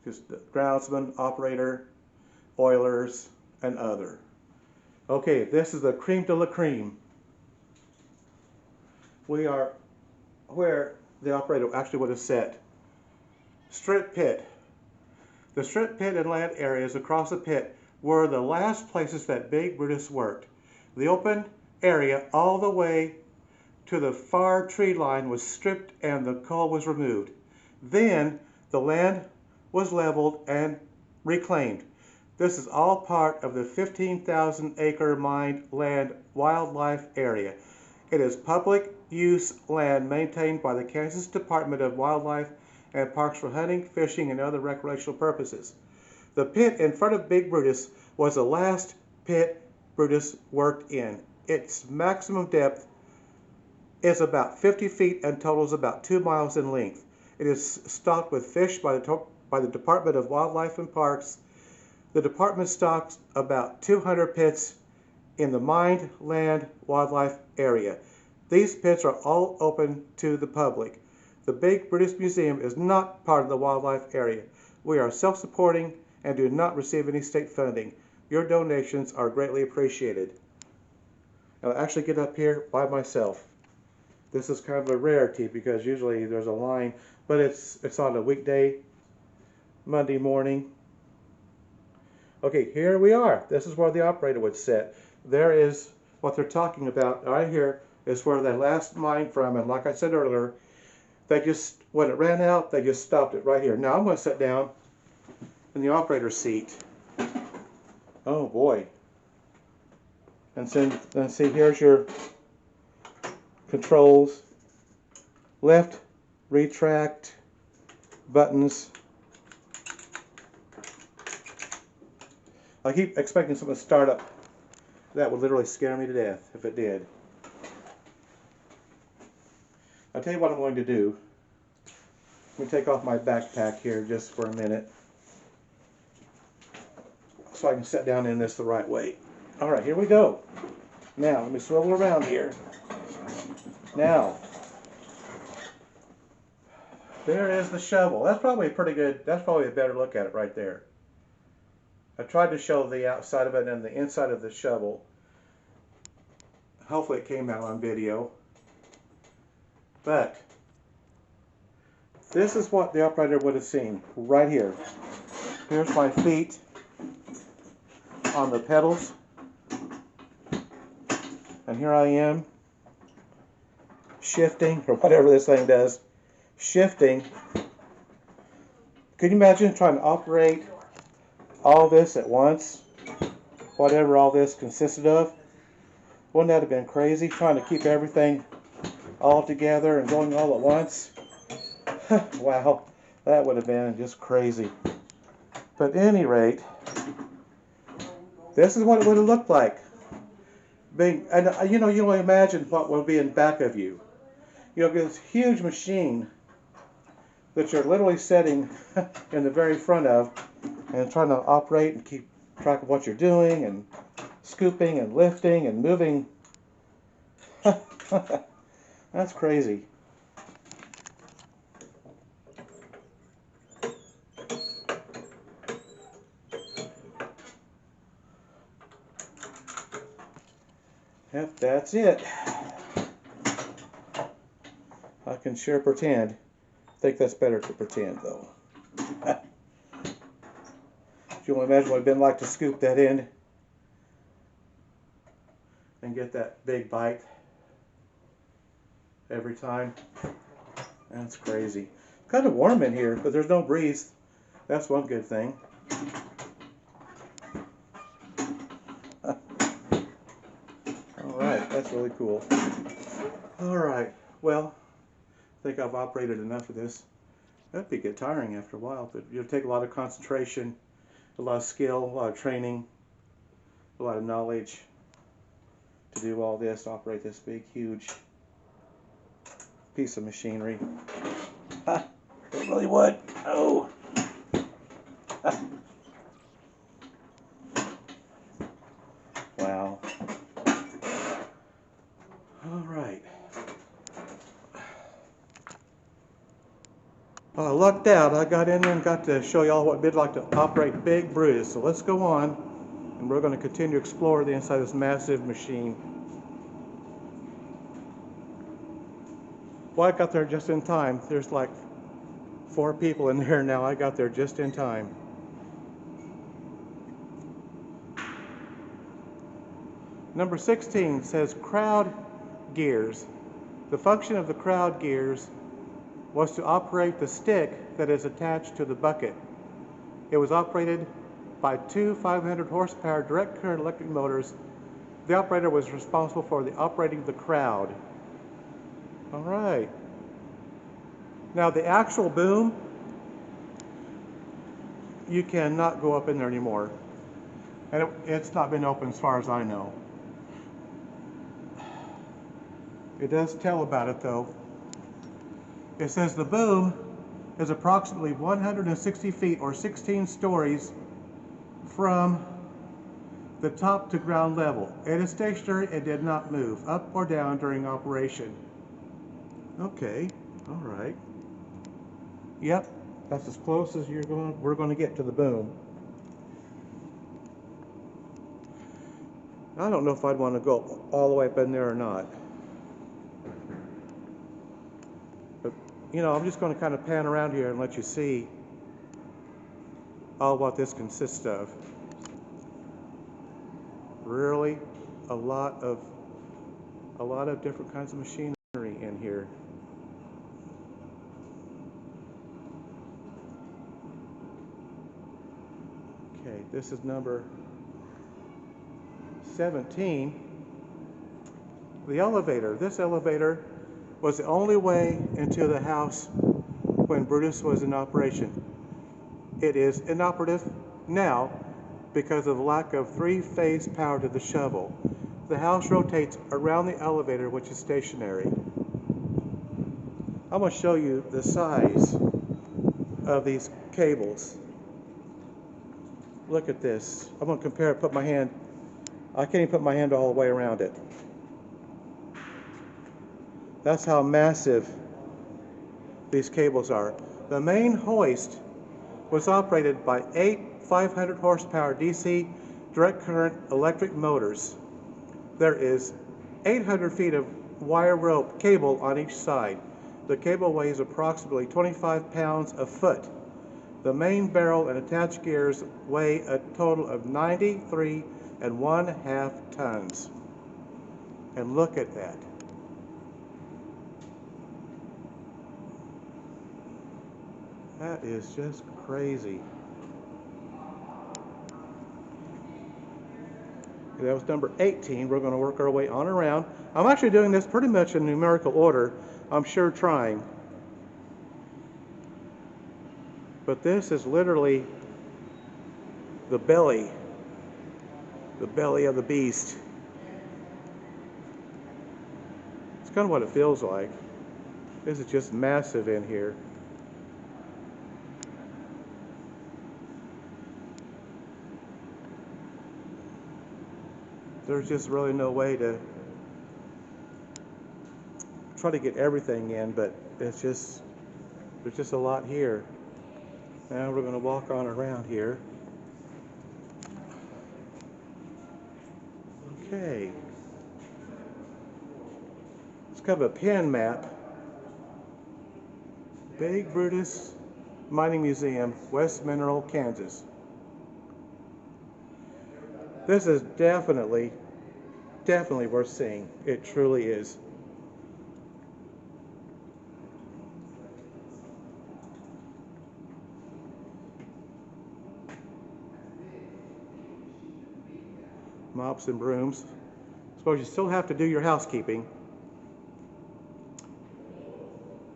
just the groundsman, operator, oilers, and other. Okay, this is the creme de la creme. We are where the operator actually would have sat. Strip pit. The strip pit and land areas across the pit were the last places that Big Brutus worked. The open area all the way to the far tree line was stripped and the coal was removed. Then the land was leveled and reclaimed. This is all part of the 15,000 acre mined land wildlife area. It is public use land maintained by the Kansas Department of Wildlife and Parks for hunting, fishing, and other recreational purposes. The pit in front of Big Brutus was the last pit Brutus worked in. Its maximum depth is about 50 feet and totals about 2 miles in length. It is stocked with fish by the Department of Wildlife and Parks. The department stocks about 200 pits in the mined land wildlife area. These pits are all open to the public. The Big Brutus Museum is not part of the wildlife area. We are self-supporting and do not receive any state funding. Your donations are greatly appreciated. I'll actually get up here by myself. This is kind of a rarity because usually there's a line, but it's on a weekday, Monday morning. Okay, here we are. This is where the operator would sit. There is what they're talking about. Right here is where they last mined from, and like I said earlier, they just, when it ran out, they just stopped it right here. Now I'm going to sit down in the operator's seat. Oh boy. And then see, here's your controls, left, retract, buttons. I keep expecting something to start up. That would literally scare me to death if it did. I'll tell you what I'm going to do. Let me take off my backpack here just for a minute so I can sit down in this the right way. Alright, here we go. Now, let me swivel around here. Now, there is the shovel. That's probably pretty good. That's probably a better look at it right there. I tried to show the outside of it and the inside of the shovel. Hopefully it came out on video. But this is what the operator would have seen right here. Here's my feet on the pedals. And here I am shifting, or whatever this thing does, shifting. Can you imagine trying to operate all this at once? Whatever all this consisted of? Wouldn't that have been crazy, trying to keep everything all together and going all at once? Wow, that would have been just crazy. But at any rate, this is what it would have looked like. And you only imagine what would be in back of you. This huge machine that you're literally sitting in the very front of and trying to operate and keep track of what you're doing and scooping and lifting and moving. That's crazy. Yep, that's it. I can sure pretend. I think that's better to pretend, though. You can imagine what it'd been like to scoop that in and get that big bite every time. That's crazy. Kind of warm in here, but there's no breeze. That's one good thing. Alright, that's really cool. Alright, well, I think I've operated enough of this. That'd get tiring after a while, but it'll take a lot of concentration, a lot of skill, a lot of training, a lot of knowledge to do all this, to operate this big, huge piece of machinery. It really would. Oh. Wow. All right. Well, I lucked out. I got in there and got to show y'all what it'd be like to operate big Brutus. So let's go on, and we're going to continue to explore the inside of this massive machine. Well, I got there just in time. There's like 4 people in there now. I got there just in time. Number 16 says crowd gears. The function of the crowd gears was to operate the stick that is attached to the bucket. It was operated by 2 500 horsepower direct current electric motors. The operator was responsible for the operating the crowd. All right. Now the actual boom, you cannot go up in there anymore. And it's not been open as far as I know. It does tell about it though. It says the boom is approximately 160 feet or 16 stories from the top to ground level. It is stationary and did not move up or down during operation. Okay, all right. Yep, that's as close as we're going to get to the boom. I don't know if I'd want to go all the way up in there or not. But, I'm just going to kind of pan around here and let you see all what this consists of. Really, a lot of different kinds of machinery in here. Okay, this is number 17. The elevator. This elevator was the only way into the house when Brutus was in operation. It is inoperative now because of the lack of 3-phase power to the shovel. The house rotates around the elevator, which is stationary. I'm going to show you the size of these cables. Look at this. I'm going to compare it, I can't even put my hand all the way around it. That's how massive these cables are. The main hoist was operated by 8 500 horsepower DC direct current electric motors. There is 800 feet of wire rope cable on each side. The cable weighs approximately 25 pounds a foot. The main barrel and attached gears weigh a total of 93 1/2 tons. And look at that. That is just crazy. That was number 18. We're going to work our way on around. I'm actually doing this pretty much in numerical order. I'm sure trying. But this is literally the belly of the beast. It's kind of what it feels like. This is just massive in here. There's just really no way to try to get everything in, but there's just a lot here. Now we're going to walk on around here. Okay. It's kind of a pin map. Big Brutus Mining Museum, West Mineral, Kansas. This is definitely worth seeing. It truly is. Mops and brooms. Suppose you still have to do your housekeeping.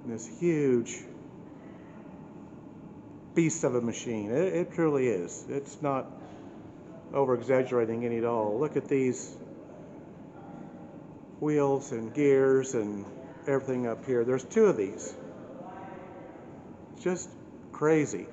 And this huge beast of a machine. It truly is. It's not over-exaggerating any at all. Look at these wheels and gears and everything up here. There's 2 of these. It's just crazy.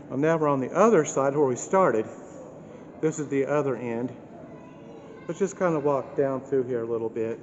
Well, now we're on the other side where we started. This is the other end. Let's just kind of walk down through here a little bit.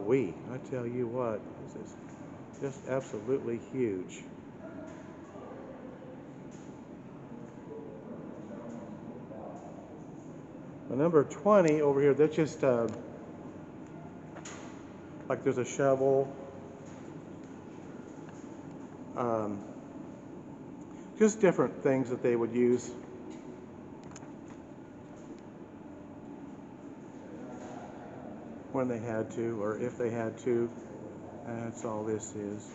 Wowee, I tell you what, this is just absolutely huge. The number 20 over here, that's just like there's a shovel. Just different things that they would use. When they had to, or if they had to. That's all this is.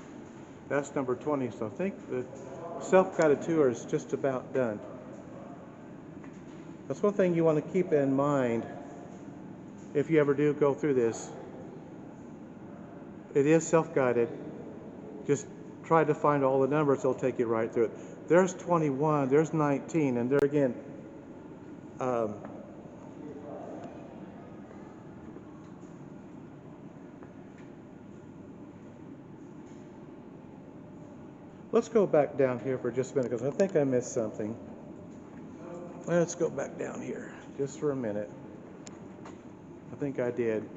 That's number 20, so I think the self-guided tour is just about done. That's one thing you want to keep in mind if you ever do go through this. It is self-guided. Just try to find all the numbers, it'll take you right through it. There's 21, there's 19, and there again, let's go back down here for just a minute because I think I missed something. Let's go back down here just for a minute. I think I did.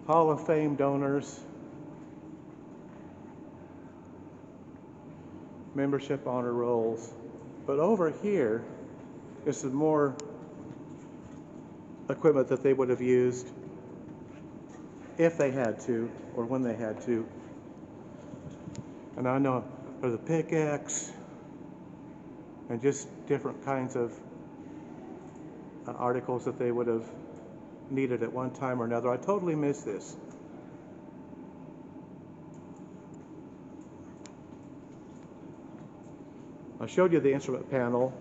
Hall of Fame donors, membership honor rolls. But over here is some more equipment that they would have used if they had to, or when they had to. And I know there's a pickaxe and just different kinds of articles that they would have needed at one time or another. I totally missed this. I showed you the instrument panel,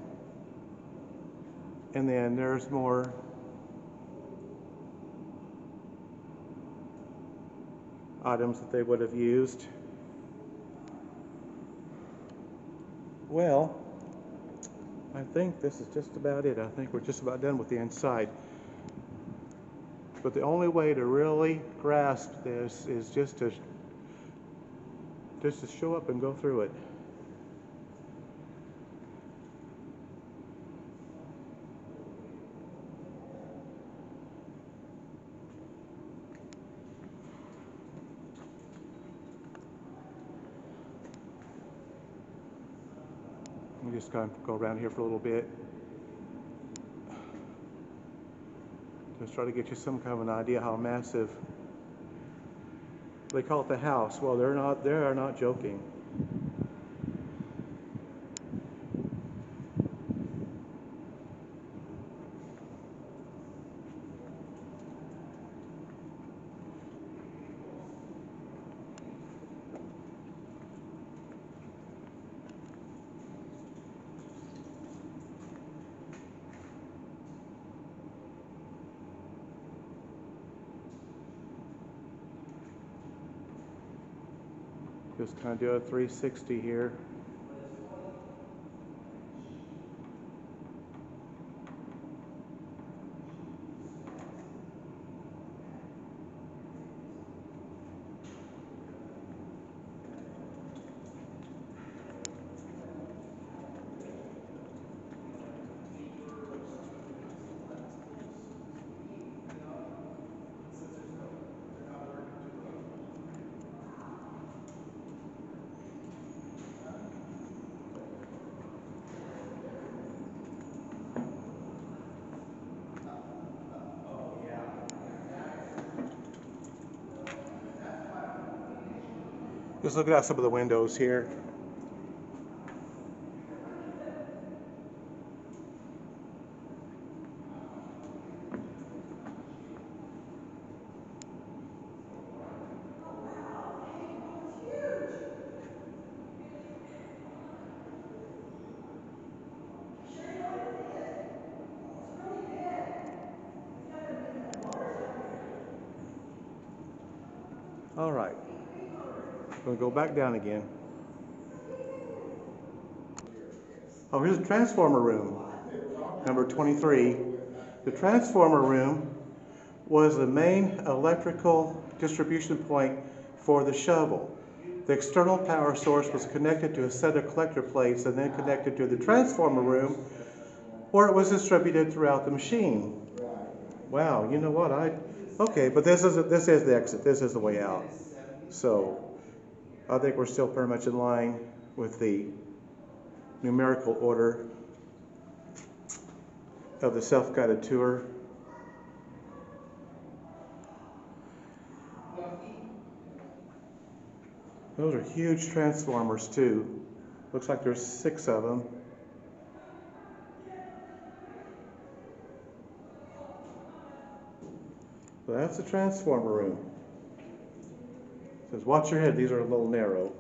and then there's more items that they would have used. Well, I think this is just about it. I think we're just about done with the inside. but the only way to really grasp this is just to show up and go through it. Let me just kind of go around here for a little bit. Just try to get you some kind of an idea how massive. They call it the house. Well, they are not joking. Just kind of do a 360 here. Just looking at some of the windows here. All right, I'm going to go back down again. Oh, here's the transformer room, number 23. The transformer room was the main electrical distribution point for the shovel. The external power source was connected to a set of collector plates and then connected to the transformer room, where it was distributed throughout the machine. Wow, you know what? Okay, but this is the exit. This is the way out. So I think we're still pretty much in line with the numerical order of the self-guided tour. Those are huge transformers too. Looks like there's 6 of them. So that's the transformer room. It says, watch your head, these are a little narrow.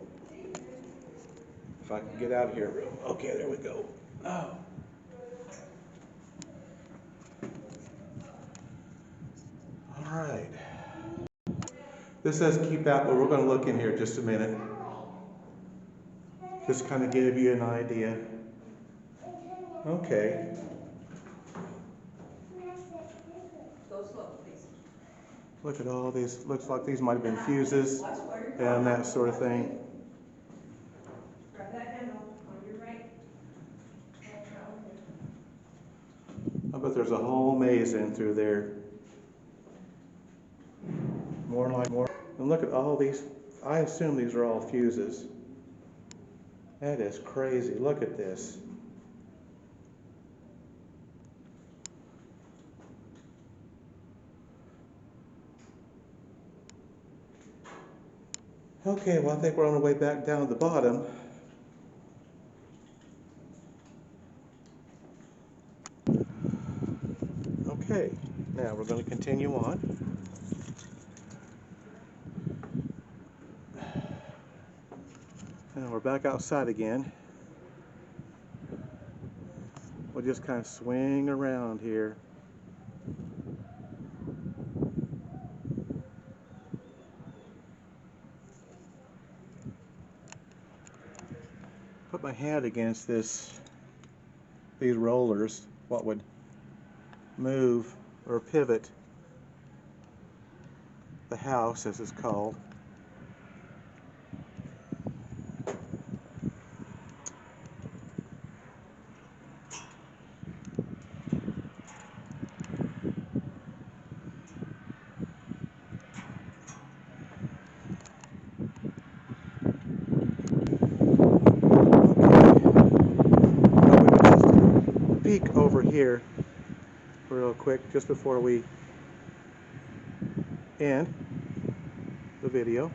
If I can get out of here. Okay, there we go. Oh. All right. This says keep out, but we're going to look in here just a minute. Just kind of give you an idea. Okay. Go slow, please. Look at all these. Looks like these might have been fuses and that sort of thing. Grab that handle on your right. I bet there's a whole maze in through there. More. And look at all these. I assume these are all fuses. That is crazy. Look at this. Okay, well, I think we're on our way back down to the bottom. Okay, now we're going to continue on. Now we're back outside again. We'll just kind of swing around here. Put my hand against these rollers, what would move or pivot the house, as it's called. Peek over here real quick just before we end the video.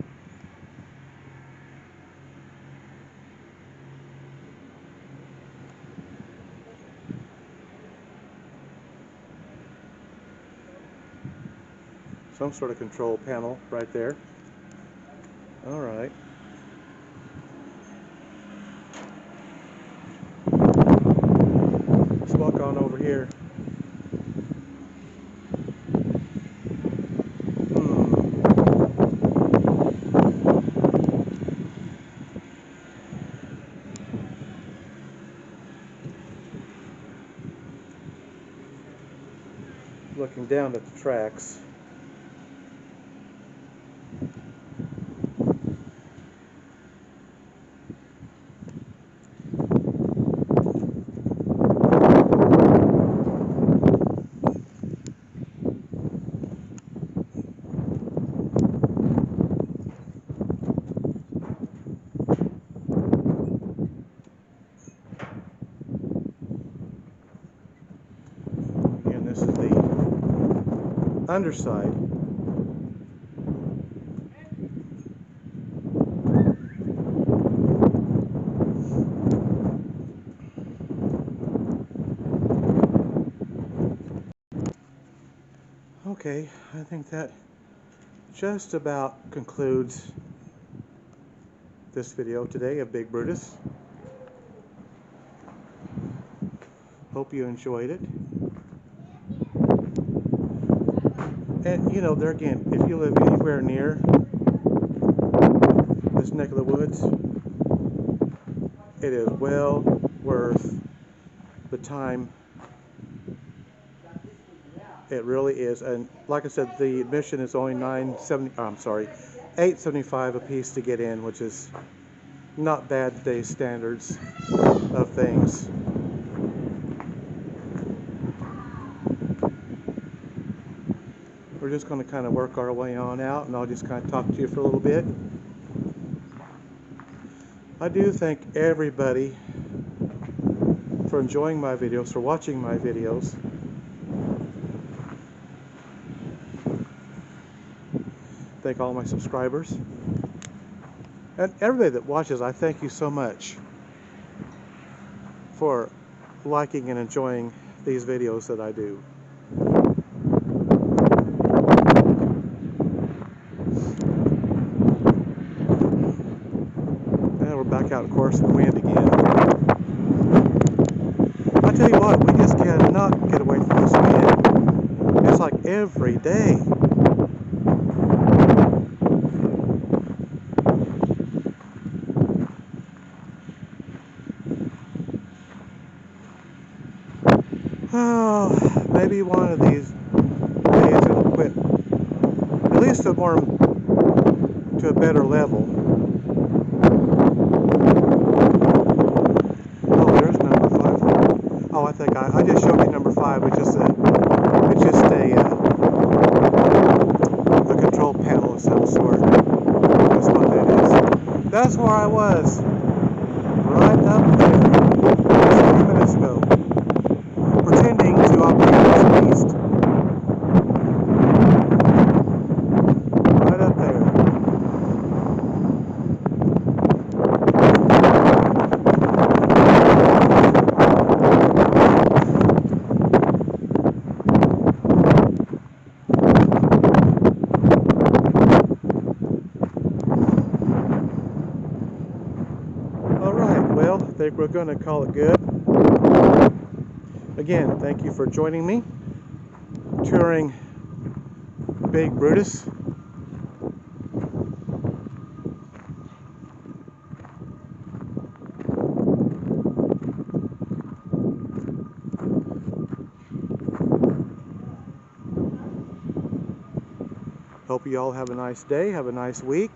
Some sort of control panel right there. All right. Let's walk on over here. Looking down at the tracks. Again, this is the underside. Okay, I think that just about concludes this video today of Big Brutus. Hope you enjoyed it. And you know, there again, if you live anywhere near this neck of the woods, it is well worth the time. It really is. And like I said, the admission is only $8.75 a piece to get in, which is not bad today's standards of things. We're just going to kind of work our way on out, and I'll just kind of talk to you for a little bit. I do thank everybody for enjoying my videos, for watching my videos. Thank all my subscribers. And everybody that watches, I thank you so much for liking and enjoying these videos that I do. Back out, of course, in the wind again. I tell you what, we just cannot get away from this wind. It's like every day. Oh, maybe one of these days it'll quit. At least to a better level. Oh, I think I just showed you number 5. It's just a control panel of some sort. That's what that is. That's where I was, right up there, just a few minutes ago, pretending to operate this beast. Right up there. I think we're going to call it good. Again, thank you for joining me touring Big Brutus. Hope you all have a nice day, have a nice week.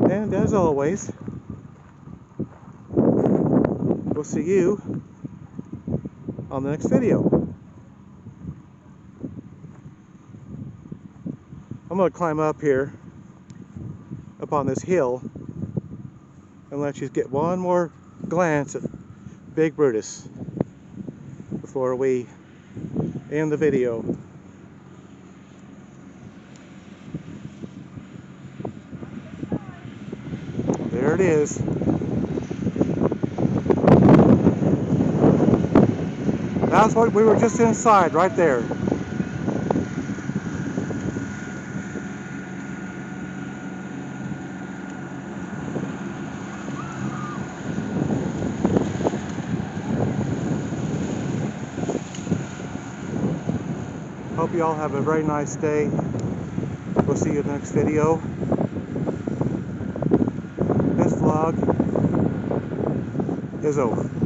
And as always, we'll see you on the next video. I'm going to climb up here, up on this hill, and let you get one more glance at Big Brutus before we end the video. There it is. That's what we were just inside, right there. Hope you all have a very nice day. We'll see you in the next video. This vlog is over.